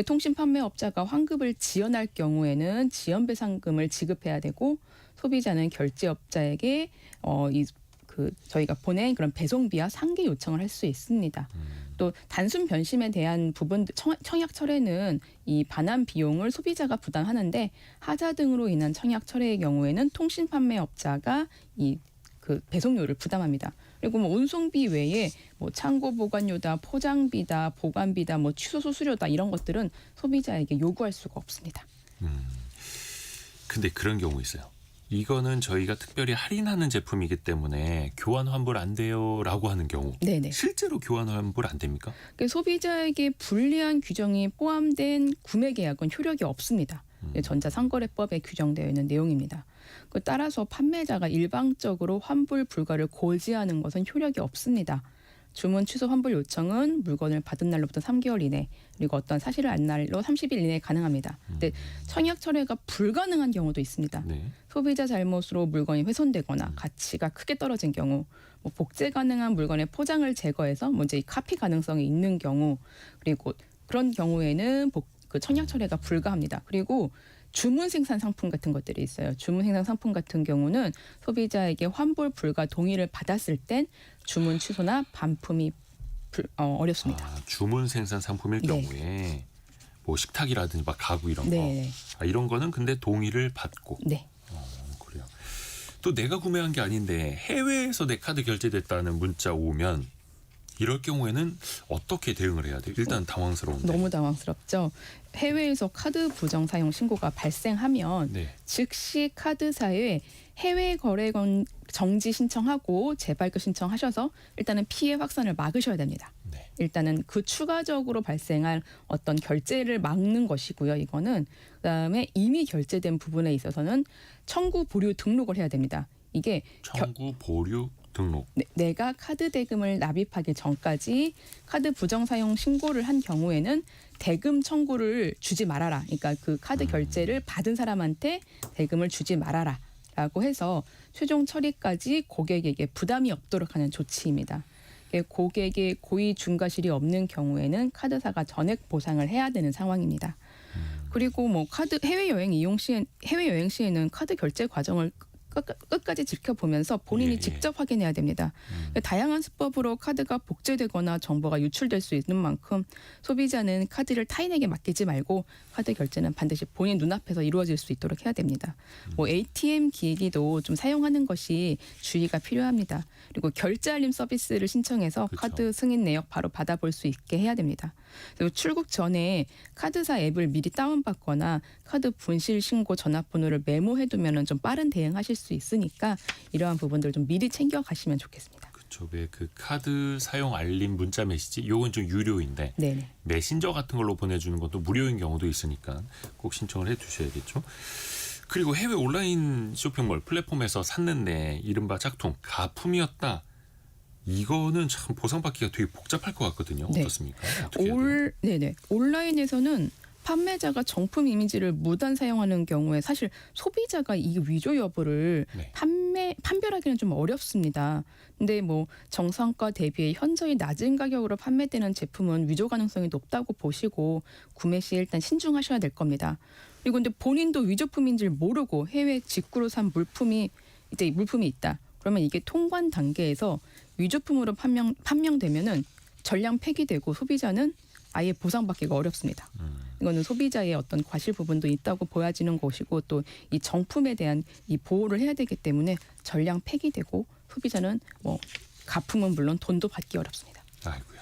통신 판매업자가 환급을 지연할 경우에는 지연배상금을 지급해야 되고 소비자는 결제업자에게 저희가 보낸 그런 배송비와 상계 요청을 할 수 있습니다. 또 단순 변심에 대한 부분 청약 철회는 이 반환 비용을 소비자가 부담하는데 하자 등으로 인한 청약 철회의 경우에는 통신 판매업자가 그 배송료를 부담합니다. 그리고 뭐 운송비 외에 뭐 창고 보관료다, 포장비다, 보관비다, 뭐 취소 수수료다 이런 것들은 소비자에게 요구할 수가 없습니다. 근데 그런 경우 있어요. 이거는 저희가 특별히 할인하는 제품이기 때문에 교환 환불 안 돼요라고 하는 경우. 네네. 실제로 교환 환불 안 됩니까? 소비자에게 불리한 규정이 포함된 구매 계약은 효력이 없습니다. 전자상거래법에 규정되어 있는 내용입니다. 따라서 판매자가 일방적으로 환불 불가를 고지하는 것은 효력이 없습니다. 주문 취소 환불 요청은 물건을 받은 날로부터 3개월 이내 그리고 어떤 사실을 안 날로 30일 이내에 가능합니다. 근데 청약 철회가 불가능한 경우도 있습니다. 네. 소비자 잘못으로 물건이 훼손되거나 가치가 크게 떨어진 경우, 뭐 복제 가능한 물건의 포장을 제거해서 이제 카피 가능성이 있는 경우, 그리고 그런 경우에는 그 청약 철회가 불가합니다. 그리고 주문 생산 상품 같은 것들이 있어요. 주문 생산 상품 같은 경우는 소비자에게 환불 불가 동의를 받았을 땐 주문 취소나 반품이 어렵습니다. 아, 주문 생산 상품일 네. 경우에 뭐 식탁이라든지 막 가구 이런 네. 거. 이런 거는 근데 동의를 받고. 네. 그래요. 또 내가 구매한 게 아닌데 해외에서 내 카드 결제됐다는 문자 오면 이럴 경우에는 어떻게 대응을 해야 돼요? 일단 당황스러운데. 너무 당황스럽죠. 해외에서 카드 부정 사용 신고가 발생하면 네. 즉시 카드사에 해외 거래건 정지 신청하고 재발급 신청하셔서 일단은 피해 확산을 막으셔야 됩니다. 네. 일단은 그 추가적으로 발생할 어떤 결제를 막는 것이고요. 이거는 그다음에 이미 결제된 부분에 있어서는 청구 보류 등록을 해야 됩니다. 이게 청구 보류 등록. 내가 카드 대금을 납입하기 전까지 카드 부정 사용 신고를 한 경우에는 대금 청구를 주지 말아라. 그러니까 그 카드 결제를 받은 사람한테 대금을 주지 말아라라고 해서 최종 처리까지 고객에게 부담이 없도록 하는 조치입니다. 고객의 고의 중과실이 없는 경우에는 카드사가 전액 보상을 해야 되는 상황입니다. 그리고 뭐 카드 해외여행 시에는 카드 결제 과정을 끝까지 지켜보면서 본인이 예, 예. 직접 확인해야 됩니다. 다양한 수법으로 카드가 복제되거나 정보가 유출될 수 있는 만큼 소비자는 카드를 타인에게 맡기지 말고 카드 결제는 반드시 본인 눈앞에서 이루어질 수 있도록 해야 됩니다. 뭐 ATM 기기도 좀 사용하는 것이 주의가 필요합니다. 그리고 결제 알림 서비스를 신청해서 그렇죠. 카드 승인 내역 바로 받아볼 수 있게 해야 됩니다. 그리고 출국 전에 카드사 앱을 미리 다운받거나 카드 분실 신고 전화번호를 메모해두면 좀 빠른 대응하실 수 있으니까 이러한 부분들 좀 미리 챙겨 가시면 좋겠습니다. 그렇죠. 왜 그 카드 사용 알림 문자 메시지 요건 좀 유료인데 네네. 메신저 같은 걸로 보내주는 것도 무료인 경우도 있으니까 꼭 신청을 해두셔야겠죠. 그리고 해외 온라인 쇼핑몰 플랫폼에서 샀는데 이른바 짝퉁 가품이었다. 이거는 참 보상받기가 되게 복잡할 것 같거든요. 네. 어떻습니까? 어떻게 해야 돼요? 네네. 온라인에서는 판매자가 정품 이미지를 무단 사용하는 경우에 사실 소비자가 이 위조 여부를 네. 판별하기는 좀 어렵습니다. 근데 뭐 정상가 대비해 현저히 낮은 가격으로 판매되는 제품은 위조 가능성이 높다고 보시고 구매 시에 일단 신중하셔야 될 겁니다. 그리고 근데 본인도 위조품인 줄 모르고 해외 직구로 산 물품이 있다. 그러면 이게 통관 단계에서 위조품으로 판명되면은 전량 폐기되고 소비자는 아예 보상받기가 어렵습니다. 이거는 소비자의 어떤 과실 부분도 있다고 보여지는 것이고 또 이 정품에 대한 이 보호를 해야 되기 때문에 전량 폐기되고 소비자는 뭐 가품은 물론 돈도 받기 어렵습니다. 아이고야.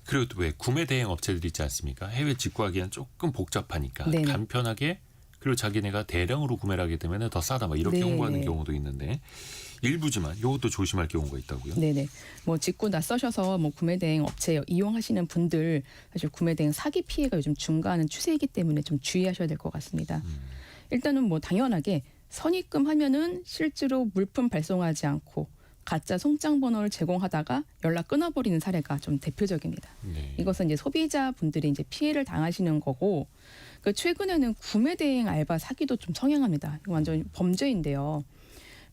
그리고 또 왜 구매 대행 업체들 있지 않습니까? 해외 직구하기엔 조금 복잡하니까 네네. 간편하게 그리고 자기네가 대량으로 구매를 하게 되면 더 싸다 막 이렇게 네네. 홍보하는 경우도 있는데 일부지만 이것도 조심할 경우가 있다고요? 네네. 뭐 직구 낯서셔서 뭐 구매 대행 업체 이용하시는 분들 사실 구매 대행 사기 피해가 요즘 증가하는 추세이기 때문에 좀 주의하셔야 될 것 같습니다. 일단은 뭐 당연하게 선입금 하면은 실제로 물품 발송하지 않고 가짜 송장 번호를 제공하다가 연락 끊어버리는 사례가 좀 대표적입니다. 네. 이것은 이제 소비자분들이 이제 피해를 당하시는 거고, 그 최근에는 구매 대행 알바 사기도 좀 성행합니다. 이거 완전 범죄인데요.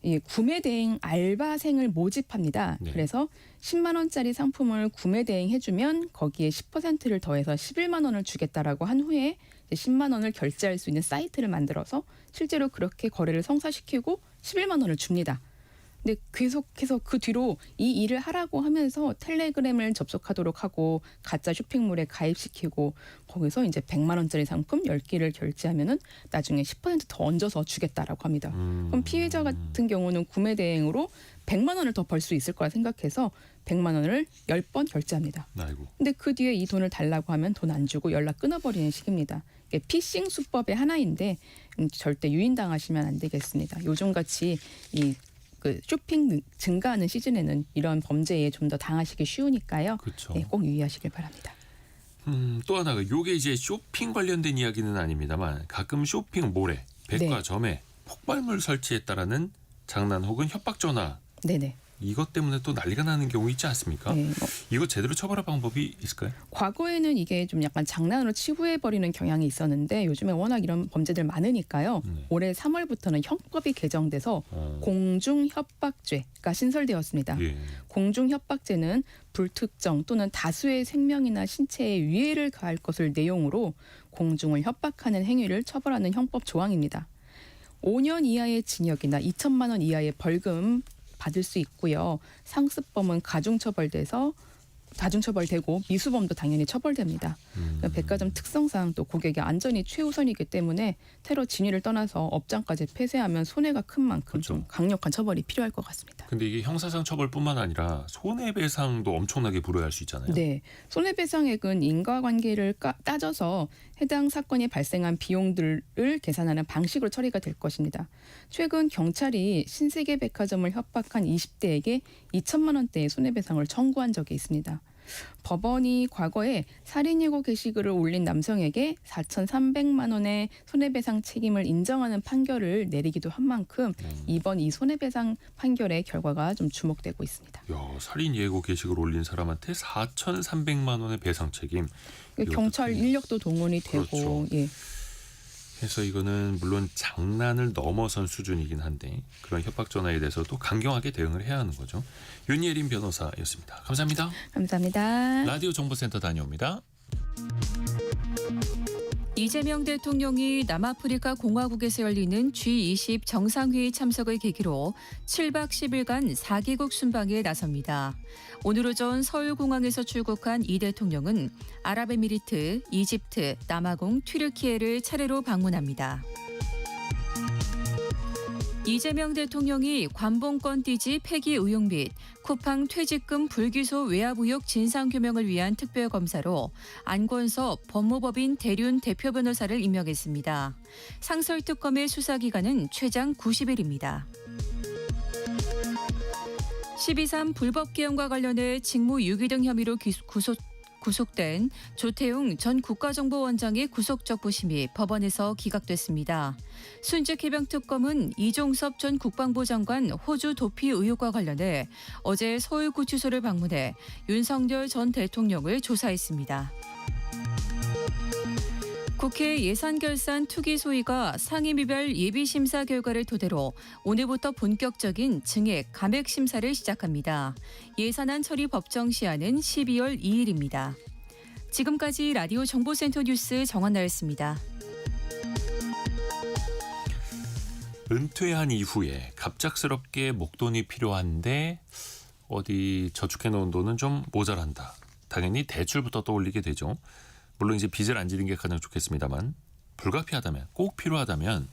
이 구매 대행 알바생을 모집합니다. 네. 그래서 10만 원짜리 상품을 구매 대행해주면 거기에 10%를 더해서 11만 원을 주겠다라고 한 후에 이제 10만 원을 결제할 수 있는 사이트를 만들어서 실제로 그렇게 거래를 성사시키고 11만 원을 줍니다. 근데 계속해서 그 뒤로 이 일을 하라고 하면서 텔레그램을 접속하도록 하고 가짜 쇼핑몰에 가입시키고 거기서 이제 100만 원짜리 상품 10개를 결제하면은 나중에 10%더 얹어서 주겠다라고 합니다. 그럼 피해자 같은 경우는 구매 대행으로 100만 원을 더 벌 수 있을 거라 생각해서 100만 원을 10번 결제합니다. 아이고. 근데 그 뒤에 이 돈을 달라고 하면 돈 안 주고 연락 끊어버리는 식입니다. 이게 피싱 수법의 하나인데 절대 유인당하시면 안 되겠습니다. 요즘같이 그 쇼핑 증가하는 시즌에는 이런 범죄에 좀 더 당하시기 쉬우니까요. 그렇죠. 네, 꼭 유의하시길 바랍니다. 또 하나가 요게 이제 쇼핑 관련된 이야기는 아닙니다만 가끔 쇼핑몰에 백화점에 폭발물 설치했다라는 장난 혹은 협박 전화 네네. 이것 때문에 또 난리가 나는 경우 있지 않습니까? 네, 이거 제대로 처벌할 방법이 있을까요? 과거에는 이게 좀 약간 장난으로 치부해버리는 경향이 있었는데 요즘에 워낙 이런 범죄들 많으니까요. 네. 올해 3월부터는 형법이 개정돼서 공중협박죄가 신설되었습니다. 예. 공중협박죄는 불특정 또는 다수의 생명이나 신체에 위해를 가할 것을 내용으로 공중을 협박하는 행위를 처벌하는 형법 조항입니다. 5년 이하의 징역이나 2천만 원 이하의 벌금 받을 수 있고요. 상습범은 가중처벌되고 미수범도 당연히 처벌됩니다. 백화점 특성상 또 고객의 안전이 최우선이기 때문에 테러 진위를 떠나서 업장까지 폐쇄하면 손해가 큰 만큼 좀 강력한 처벌이 필요할 것 같습니다. 근데 이게 형사상 처벌뿐만 아니라 손해배상도 엄청나게 불어할 수 있잖아요. 네, 손해배상액은 인과관계를 따져서 해당 사건이 발생한 비용들을 계산하는 방식으로 처리가 될 것입니다. 최근 경찰이 신세계 백화점을 협박한 20대에게 2천만 원대의 손해배상을 청구한 적이 있습니다. 법원이 과거에 살인 예고 게시글을 올린 남성에게 4,300만 원의 손해배상 책임을 인정하는 판결을 내리기도 한 만큼 이번 이 손해배상 판결의 결과가 좀 주목되고 있습니다. 야, 살인 예고 게시글 올린 사람한테 4,300만 원의 배상 책임. 경찰 이것도 인력도 동원이 되고 그렇죠. 예. 그래서 이거는 물론 장난을 넘어선 수준이긴 한데 그런 협박 전화에 대해서도 강경하게 대응을 해야 하는 거죠. 윤예린 변호사였습니다. 감사합니다. 감사합니다. 라디오 정보센터 다녀옵니다. 이재명 대통령이 남아프리카 공화국에서 열리는 G20 정상회의 참석을 계기로 7박 10일간 4개국 순방에 나섭니다. 오늘 오전 서울공항에서 출국한 이 대통령은 아랍에미리트, 이집트, 남아공, 튀르키예를 차례로 방문합니다. 이재명 대통령이 관봉권 띠지 폐기 의혹 및 쿠팡 퇴직금 불기소 외압 의혹 진상규명을 위한 특별검사로 안권섭 법무법인 대륜 대표 변호사를 임명했습니다. 상설특검의 수사기간은 최장 90일입니다. 12.3 불법 개헌과 관련해 직무 유기 등 혐의로 구속된 조태웅 전 국가정보원장의 구속적부심이 법원에서 기각됐습니다. 순직해병특검은 이종섭 전 국방부 장관 호주 도피 의혹과 관련해 어제 서울구치소를 방문해 윤석열 전 대통령을 조사했습니다. 국회 예산결산 투기 소위가 상임위별 예비심사 결과를 토대로 오늘부터 본격적인 증액, 감액 심사를 시작합니다. 예산안 처리 법정 시한은 12월 2일입니다. 지금까지 라디오 정보센터 뉴스 정한나였습니다. 은퇴한 이후에 갑작스럽게 목돈이 필요한데 어디 저축해 놓은 돈은 좀 모자란다. 당연히 대출부터 떠올리게 되죠. 물론 이제 빚을 안 지는 게 가장 좋겠습니다만 불가피하다면 꼭 필요하다면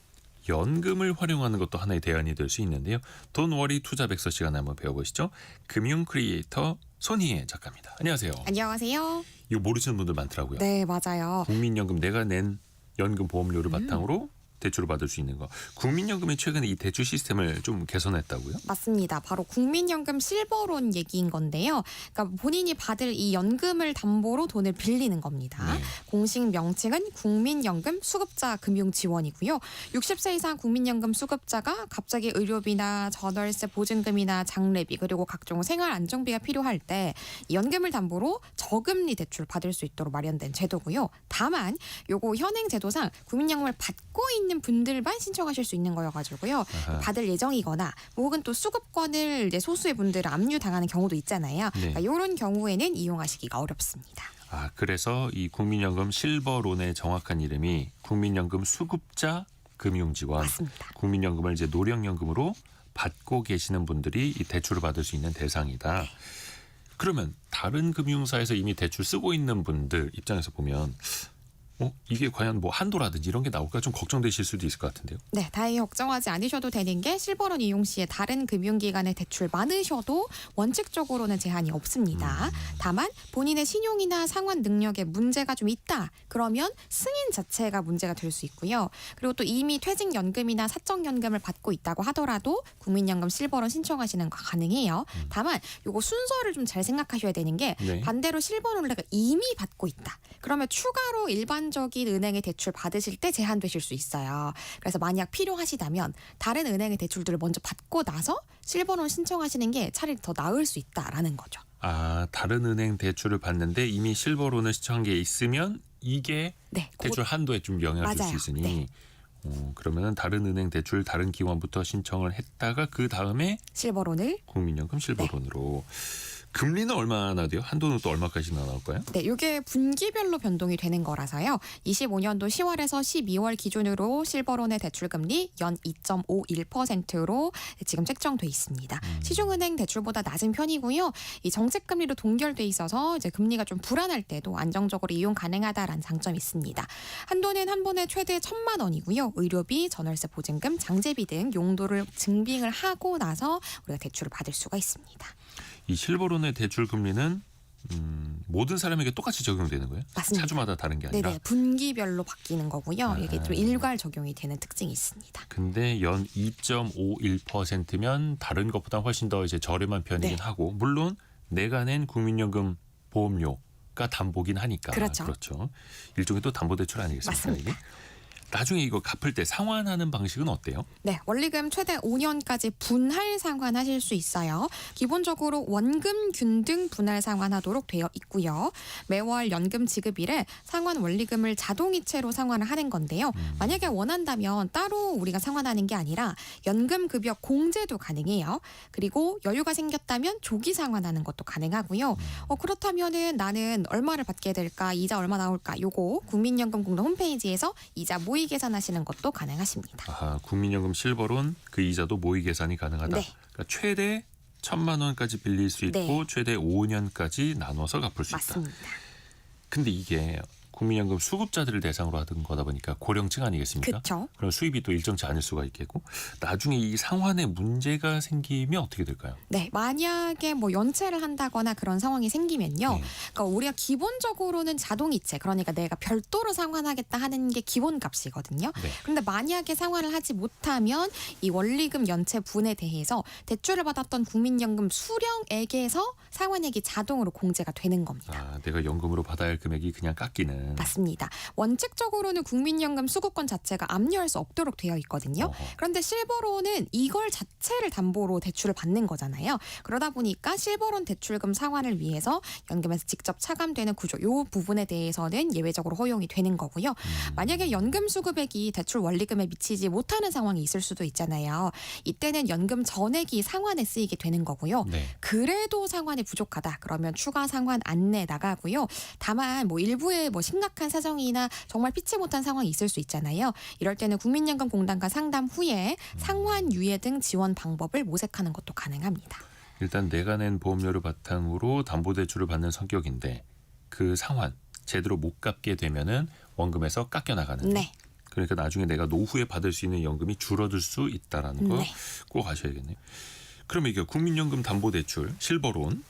연금을 활용하는 것도 하나의 대안이 될 수 있는데요. 돈워리 투자백서 시간에 한번 배워보시죠. 금융 크리에이터 손희애 작가입니다. 안녕하세요. 안녕하세요. 이거 모르시는 분들 많더라고요. 네, 맞아요. 국민연금 내가 낸 연금 보험료를 바탕으로 대출을 받을 수 있는 거. 국민연금이 최근에 이 대출 시스템을 좀 개선했다고요? 맞습니다. 바로 국민연금 실버론 얘기인 건데요. 그러니까 본인이 받을 이 연금을 담보로 돈을 빌리는 겁니다. 네. 공식 명칭은 국민연금 수급자 금융지원이고요. 60세 이상 국민연금 수급자가 갑자기 의료비나 전월세 보증금이나 장례비 그리고 각종 생활 안정비가 필요할 때 연금을 담보로 저금리 대출 받을 수 있도록 마련된 제도고요. 다만 요거 현행 제도상 국민연금을 받고 있는 분들만 신청하실 수 있는 거여가지고요. 아하. 받을 예정이거나 혹은 또 수급권을 이제 소수의 분들은 압류당하는 경우도 있잖아요. 네. 그러니까 이런 경우에는 이용하시기가 어렵습니다. 아, 그래서 이 국민연금 실버론의 정확한 이름이 국민연금 수급자 금융지원. 맞습니다. 국민연금을 이제 노령연금으로 받고 계시는 분들이 이 대출을 받을 수 있는 대상이다. 네. 그러면 다른 금융사에서 이미 대출 쓰고 있는 분들 입장에서 보면 이게 과연 뭐 한도라든지 이런 게 나올까 좀 걱정되실 수도 있을 것 같은데요. 네, 다행히 걱정하지 않으셔도 되는 게 실버론 이용 시에 다른 금융기관의 대출 많으셔도 원칙적으로는 제한이 없습니다. 다만 본인의 신용이나 상환 능력에 문제가 좀 있다. 그러면 승인 자체가 문제가 될 수 있고요. 그리고 또 이미 퇴직연금이나 사적연금을 받고 있다고 하더라도 국민연금 실버론 신청하시는 거 가능해요. 다만 요거 순서를 좀 잘 생각하셔야 되는 게 네. 반대로 실버론을 내가 이미 받고 있다. 그러면 추가로 일반적인 은행의 대출 받으실 때 제한되실 수 있어요. 그래서 만약 필요하시다면 다른 은행의 대출들을 먼저 받고 나서 실버론 신청하시는 게 차라리 더 나을 수 있다라는 거죠. 아, 다른 은행 대출을 받는데 이미 실버론을 신청한 게 있으면 이게 네, 대출 한도에 좀 영향을 줄 수 맞아요. 있으니 네. 그러면은 다른 은행 대출 다른 기관부터 신청을 했다가 그 다음에 실버론을 국민연금 실버론으로 금리는 얼마나 돼요? 한도는 또 얼마까지 나올까요? 네, 이게 분기별로 변동이 되는 거라서요. 25년도 10월에서 12월 기준으로 실버론의 대출 금리 연 2.51%로 지금 책정돼 있습니다. 시중은행 대출보다 낮은 편이고요. 이 정책 금리로 동결돼 있어서 이제 금리가 좀 불안할 때도 안정적으로 이용 가능하다라는 장점이 있습니다. 한도는 한 번에 최대 1,000만 원이고요. 의료비, 전월세 보증금, 장제비 등 용도를 증빙을 하고 나서 우리가 대출을 받을 수가 있습니다. 이 실버론의 대출 금리는 모든 사람에게 똑같이 적용되는 거예요? 맞습니다. 차주마다 다른 게 아니라. 네네, 분기별로 바뀌는 거고요. 아. 이게 좀 일괄 적용이 되는 특징이 있습니다. 근데 연 2.51%면 다른 것보다 훨씬 더 이제 저렴한 편이긴 네. 하고 물론 내가 낸 국민연금 보험료가 담보긴 하니까. 그렇죠. 일종의 또 담보대출 아니겠습니까? 맞습니다. 이게? 나중에 이거 갚을 때 상환하는 방식은 어때요? 네, 원리금 최대 5년까지 분할 상환하실 수 있어요. 기본적으로 원금 균등 분할 상환하도록 되어 있고요. 매월 연금 지급일에 상환 원리금을 자동이체로 상환을 하는 건데요. 만약에 원한다면 따로 우리가 상환하는 게 아니라 연금 급여 공제도 가능해요. 그리고 여유가 생겼다면 조기 상환하는 것도 가능하고요. 그렇다면은 나는 얼마를 받게 될까? 이자 얼마 나올까? 요거 국민연금공단 홈페이지에서 이자 모의 계산하시는 것도 가능하십니다. 아하, 국민연금 실버론 그 이자도 모의 계산이 가능하다. 네. 그러니까 최대 1,000만 원까지 빌릴 수 있고 네. 최대 5년까지 나눠서 갚을 수 있다. 맞습니다. 근데 이게 국민연금 수급자들을 대상으로 하던 거다 보니까 고령층 아니겠습니까? 그렇죠. 그럼 수입이 또 일정치 않을 수가 있겠고 나중에 이 상환에 문제가 생기면 어떻게 될까요? 네, 만약에 뭐 연체를 한다거나 그런 상황이 생기면요. 네. 그러니까 우리가 기본적으로는 자동이체, 그러니까 내가 별도로 상환하겠다 하는 게 기본값이거든요. 네. 그런데 만약에 상환을 하지 못하면 이 원리금 연체분에 대해서 대출을 받았던 국민연금 수령액에서 상환액이 자동으로 공제가 되는 겁니다. 아, 내가 연금으로 받아야 할 금액이 그냥 깎이는. 맞습니다. 원칙적으로는 국민연금 수급권 자체가 압류할 수 없도록 되어 있거든요. 어허. 그런데 실버론은 이걸 자체를 담보로 대출을 받는 거잖아요. 그러다 보니까 실버론 대출금 상환을 위해서 연금에서 직접 차감되는 구조, 이 부분에 대해서는 예외적으로 허용이 되는 거고요. 만약에 연금 수급액이 대출 원리금에 미치지 못하는 상황이 있을 수도 있잖아요. 이때는 연금 전액이 상환에 쓰이게 되는 거고요. 네. 그래도 상환이 부족하다. 그러면 추가 상환 안내 나가고요. 다만 뭐 일부의 뭐 심각한 사정이나 정말 피치 못한 상황이 있을 수 있잖아요. 이럴 때는 국민연금공단과 상담 후에 상환 유예 등 지원 방법을 모색하는 것도 가능합니다. 일단 내가 낸 보험료를 바탕으로 담보대출을 받는 성격인데 그 상환 제대로 못 갚게 되면은 원금에서 깎여 나가는. 네. 그러니까 나중에 내가 노후에 받을 수 있는 연금이 줄어들 수 있다라는 거 네. 꼭 아셔야겠네요. 그럼 이게 국민연금 담보대출 실버론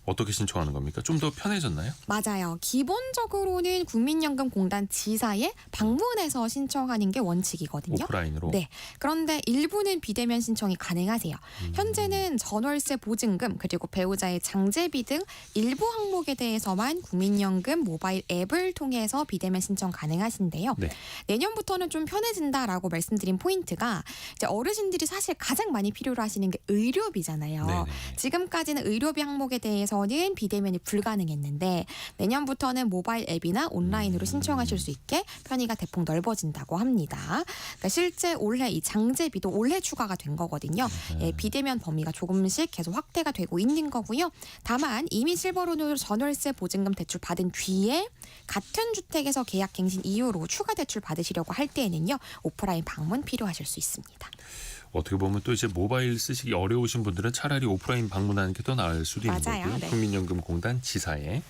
어떻게 신청하는 겁니까? 좀 더 편해졌나요? 맞아요. 기본적으로는 국민연금공단 지사에 방문해서 신청하는 게 원칙이거든요. 오프라인으로. 네. 그런데 일부는 비대면 신청이 가능하세요. 현재는 전월세 보증금 그리고 배우자의 장제비 등 일부 항목에 대해서만 국민연금 모바일 앱을 통해서 비대면 신청 가능하신데요. 네. 내년부터는 좀 편해진다라고 말씀드린 포인트가 이제 어르신들이 사실 가장 많이 필요로 하시는 게 의료비잖아요. 네네. 지금까지는 의료비 항목에 대해서는 비대면이 불가능했는데 내년부터는 모바일 앱이나 온라인으로 신청하실 수 있게 편의가 대폭 넓어진다고 합니다. 그러니까 실제 올해 이 장제비도 올해 추가가 된 거거든요. 예, 비대면 범위가 조금씩 계속 확대가 되고 있는 거고요. 다만 이미 실버론으로 전월세 보증금 대출 받은 뒤에 같은 주택에서 계약 갱신 이후로 추가 대출 받으시려고 할 때에는요. 오프라인 방문 필요하실 수 있습니다. 어떻게 보면 또 이제 모바일 쓰시기 어려우신 분들은 차라리 오프라인 방문하는 게 더 나을 수도 있는 맞아요. 거고요. 네. 국민연금공단 지사에.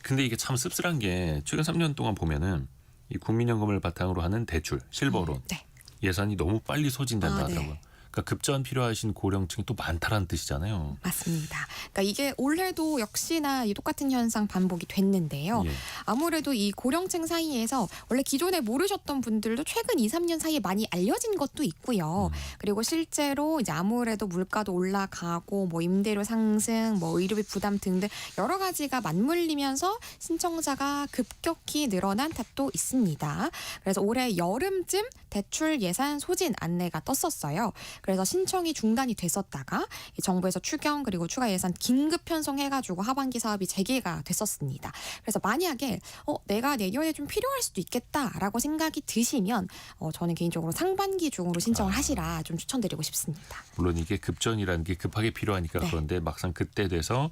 근데 이게 참 씁쓸한 게 최근 3년 동안 보면은 이 국민연금을 바탕으로 하는 대출, 실버론 네. 예산이 너무 빨리 소진된다 네. 하더라고요. 그러니까 급전 필요하신 고령층이 또 많다라는 뜻이잖아요. 맞습니다. 그러니까 이게 올해도 역시나 이 똑같은 현상 반복이 됐는데요. 예. 아무래도 이 고령층 사이에서 원래 기존에 모르셨던 분들도 최근 2, 3년 사이에 많이 알려진 것도 있고요. 그리고 실제로 이제 아무래도 물가도 올라가고 뭐 임대료 상승, 뭐 의료비 부담 등등 여러 가지가 맞물리면서 신청자가 급격히 늘어난 탓도 있습니다. 그래서 올해 여름쯤 대출 예산 소진 안내가 떴었어요. 그래서 신청이 중단이 됐었다가 이 정부에서 추경 그리고 추가 예산 긴급 편성해가지고 하반기 사업이 재개가 됐었습니다. 그래서 만약에 내가 내년에 좀 필요할 수도 있겠다라고 생각이 드시면 저는 개인적으로 상반기 중으로 신청을 하시라 좀 추천드리고 싶습니다. 물론 이게 급전이라는 게 급하게 필요하니까 네. 그런데 막상 그때 돼서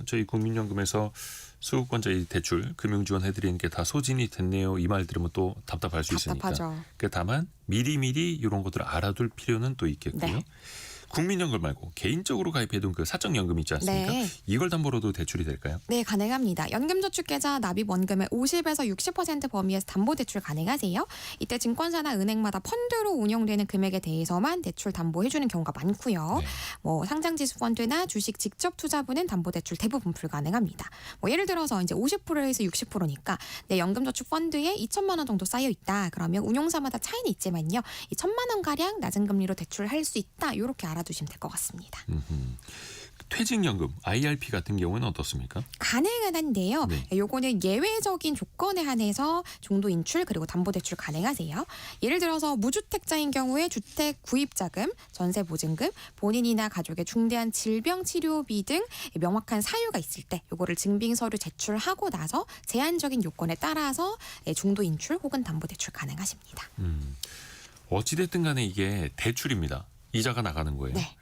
저희 국민연금에서 수급권자 대출 금융 지원해드리는 게 다 소진이 됐네요. 이 말 들으면 또 답답할 수 있으니까. 답답하죠. 다만 미리미리 이런 것들을 알아둘 필요는 또 있겠고요. 네. 국민연금 말고 개인적으로 가입해둔 그 사적연금 있지 않습니까? 네. 이걸 담보로도 대출이 될까요? 네, 가능합니다. 연금저축계좌 납입 원금의 50에서 60% 범위에서 담보대출 가능하세요. 이때 증권사나 은행마다 펀드로 운영되는 금액에 대해서만 대출 담보해주는 경우가 많고요. 네. 뭐 상장지수 펀드나 주식 직접 투자부는 담보대출 대부분 불가능합니다. 뭐 예를 들어서 이제 50%에서 60%니까 내 연금저축 펀드에 2천만 원 정도 쌓여 있다. 그러면 운용사마다 차이는 있지만요, 이 1,000만 원 가량 낮은 금리로 대출할 수 있다. 이렇게 알아두시면 될 것 같습니다. 퇴직연금 IRP 같은 경우는 어떻습니까? 가능은 한데요. 네. 요거는 예외적인 조건에 한해서 중도 인출 그리고 담보대출 가능하세요. 예를 들어서 무주택자인 경우에 주택 구입자금, 전세보증금, 본인이나 가족의 중대한 질병 치료비 등 명확한 사유가 있을 때 요거를 증빙서류 제출하고 나서 제한적인 요건에 따라서 중도 인출 혹은 담보대출 가능하십니다. 어찌됐든 간에 이게 대출입니다. 이자가 나가는 거예요. 네.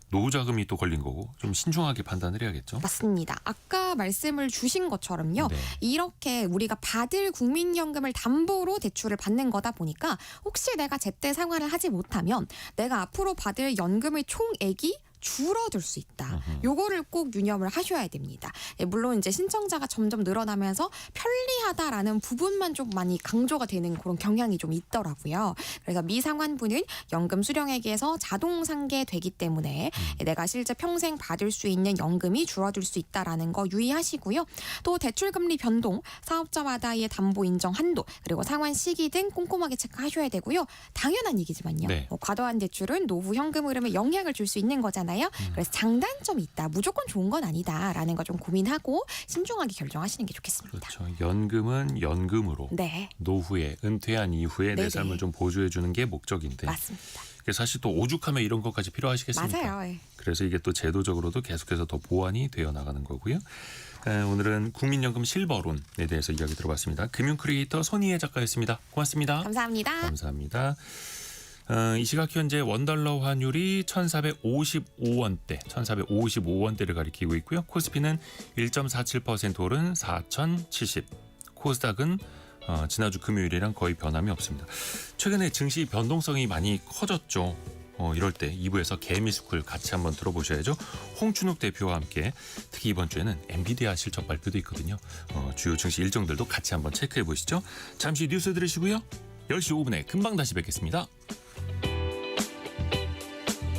노후자금이 또 걸린 거고 좀 신중하게 판단을 해야겠죠. 맞습니다. 아까 말씀을 주신 것처럼요. 네. 이렇게 우리가 받을 국민연금을 담보로 대출을 받는 거다 보니까 혹시 내가 제때 생활을 하지 못하면 내가 앞으로 받을 연금의 총액이 줄어들 수 있다. 요거를 꼭 유념을 하셔야 됩니다. 물론 이제 신청자가 점점 늘어나면서 편리하다라는 부분만 좀 많이 강조가 되는 그런 경향이 좀 있더라고요. 그래서 미상환부는 연금 수령액에서 자동 상계되기 때문에 내가 실제 평생 받을 수 있는 연금이 줄어들 수 있다라는 거 유의하시고요. 또 대출금리 변동, 사업자마다의 담보 인정 한도, 그리고 상환 시기 등 꼼꼼하게 체크하셔야 되고요. 당연한 얘기지만요. 네. 과도한 대출은 노후 현금 흐름에 영향을 줄 수 있는 거잖아요. 그래서 장단점이 있다. 무조건 좋은 건 아니다라는 거 좀 고민하고 신중하게 결정하시는 게 좋겠습니다. 그렇죠. 연금은 연금으로 네, 노후에 은퇴한 이후에 내 네네. 삶을 좀 보조해 주는 게 목적인데 맞습니다. 사실 또 오죽하면 이런 것까지 필요하시겠습니까? 맞아요. 예. 그래서 이게 또 제도적으로도 계속해서 더 보완이 되어 나가는 거고요. 오늘은 국민연금 실버론에 대해서 이야기 들어봤습니다. 금융 크리에이터 손희애 작가였습니다. 고맙습니다. 감사합니다. 감사합니다. 이 시각 현재 원달러 환율이 1,455원대를 가리키고 있고요. 코스피는 1.47% 오른 4,070. 코스닥은 지난주 금요일이랑 거의 변함이 없습니다. 최근에 증시 변동성이 많이 커졌죠. 이럴 때 2부에서 개미스쿨 같이 한번 들어보셔야죠. 홍춘욱 대표와 함께 특히 이번 주에는 엔비디아 실적 발표도 있거든요. 주요 증시 일정들도 같이 한번 체크해 보시죠. 잠시 뉴스 들으시고요. 10시 5분에 금방 다시 뵙겠습니다.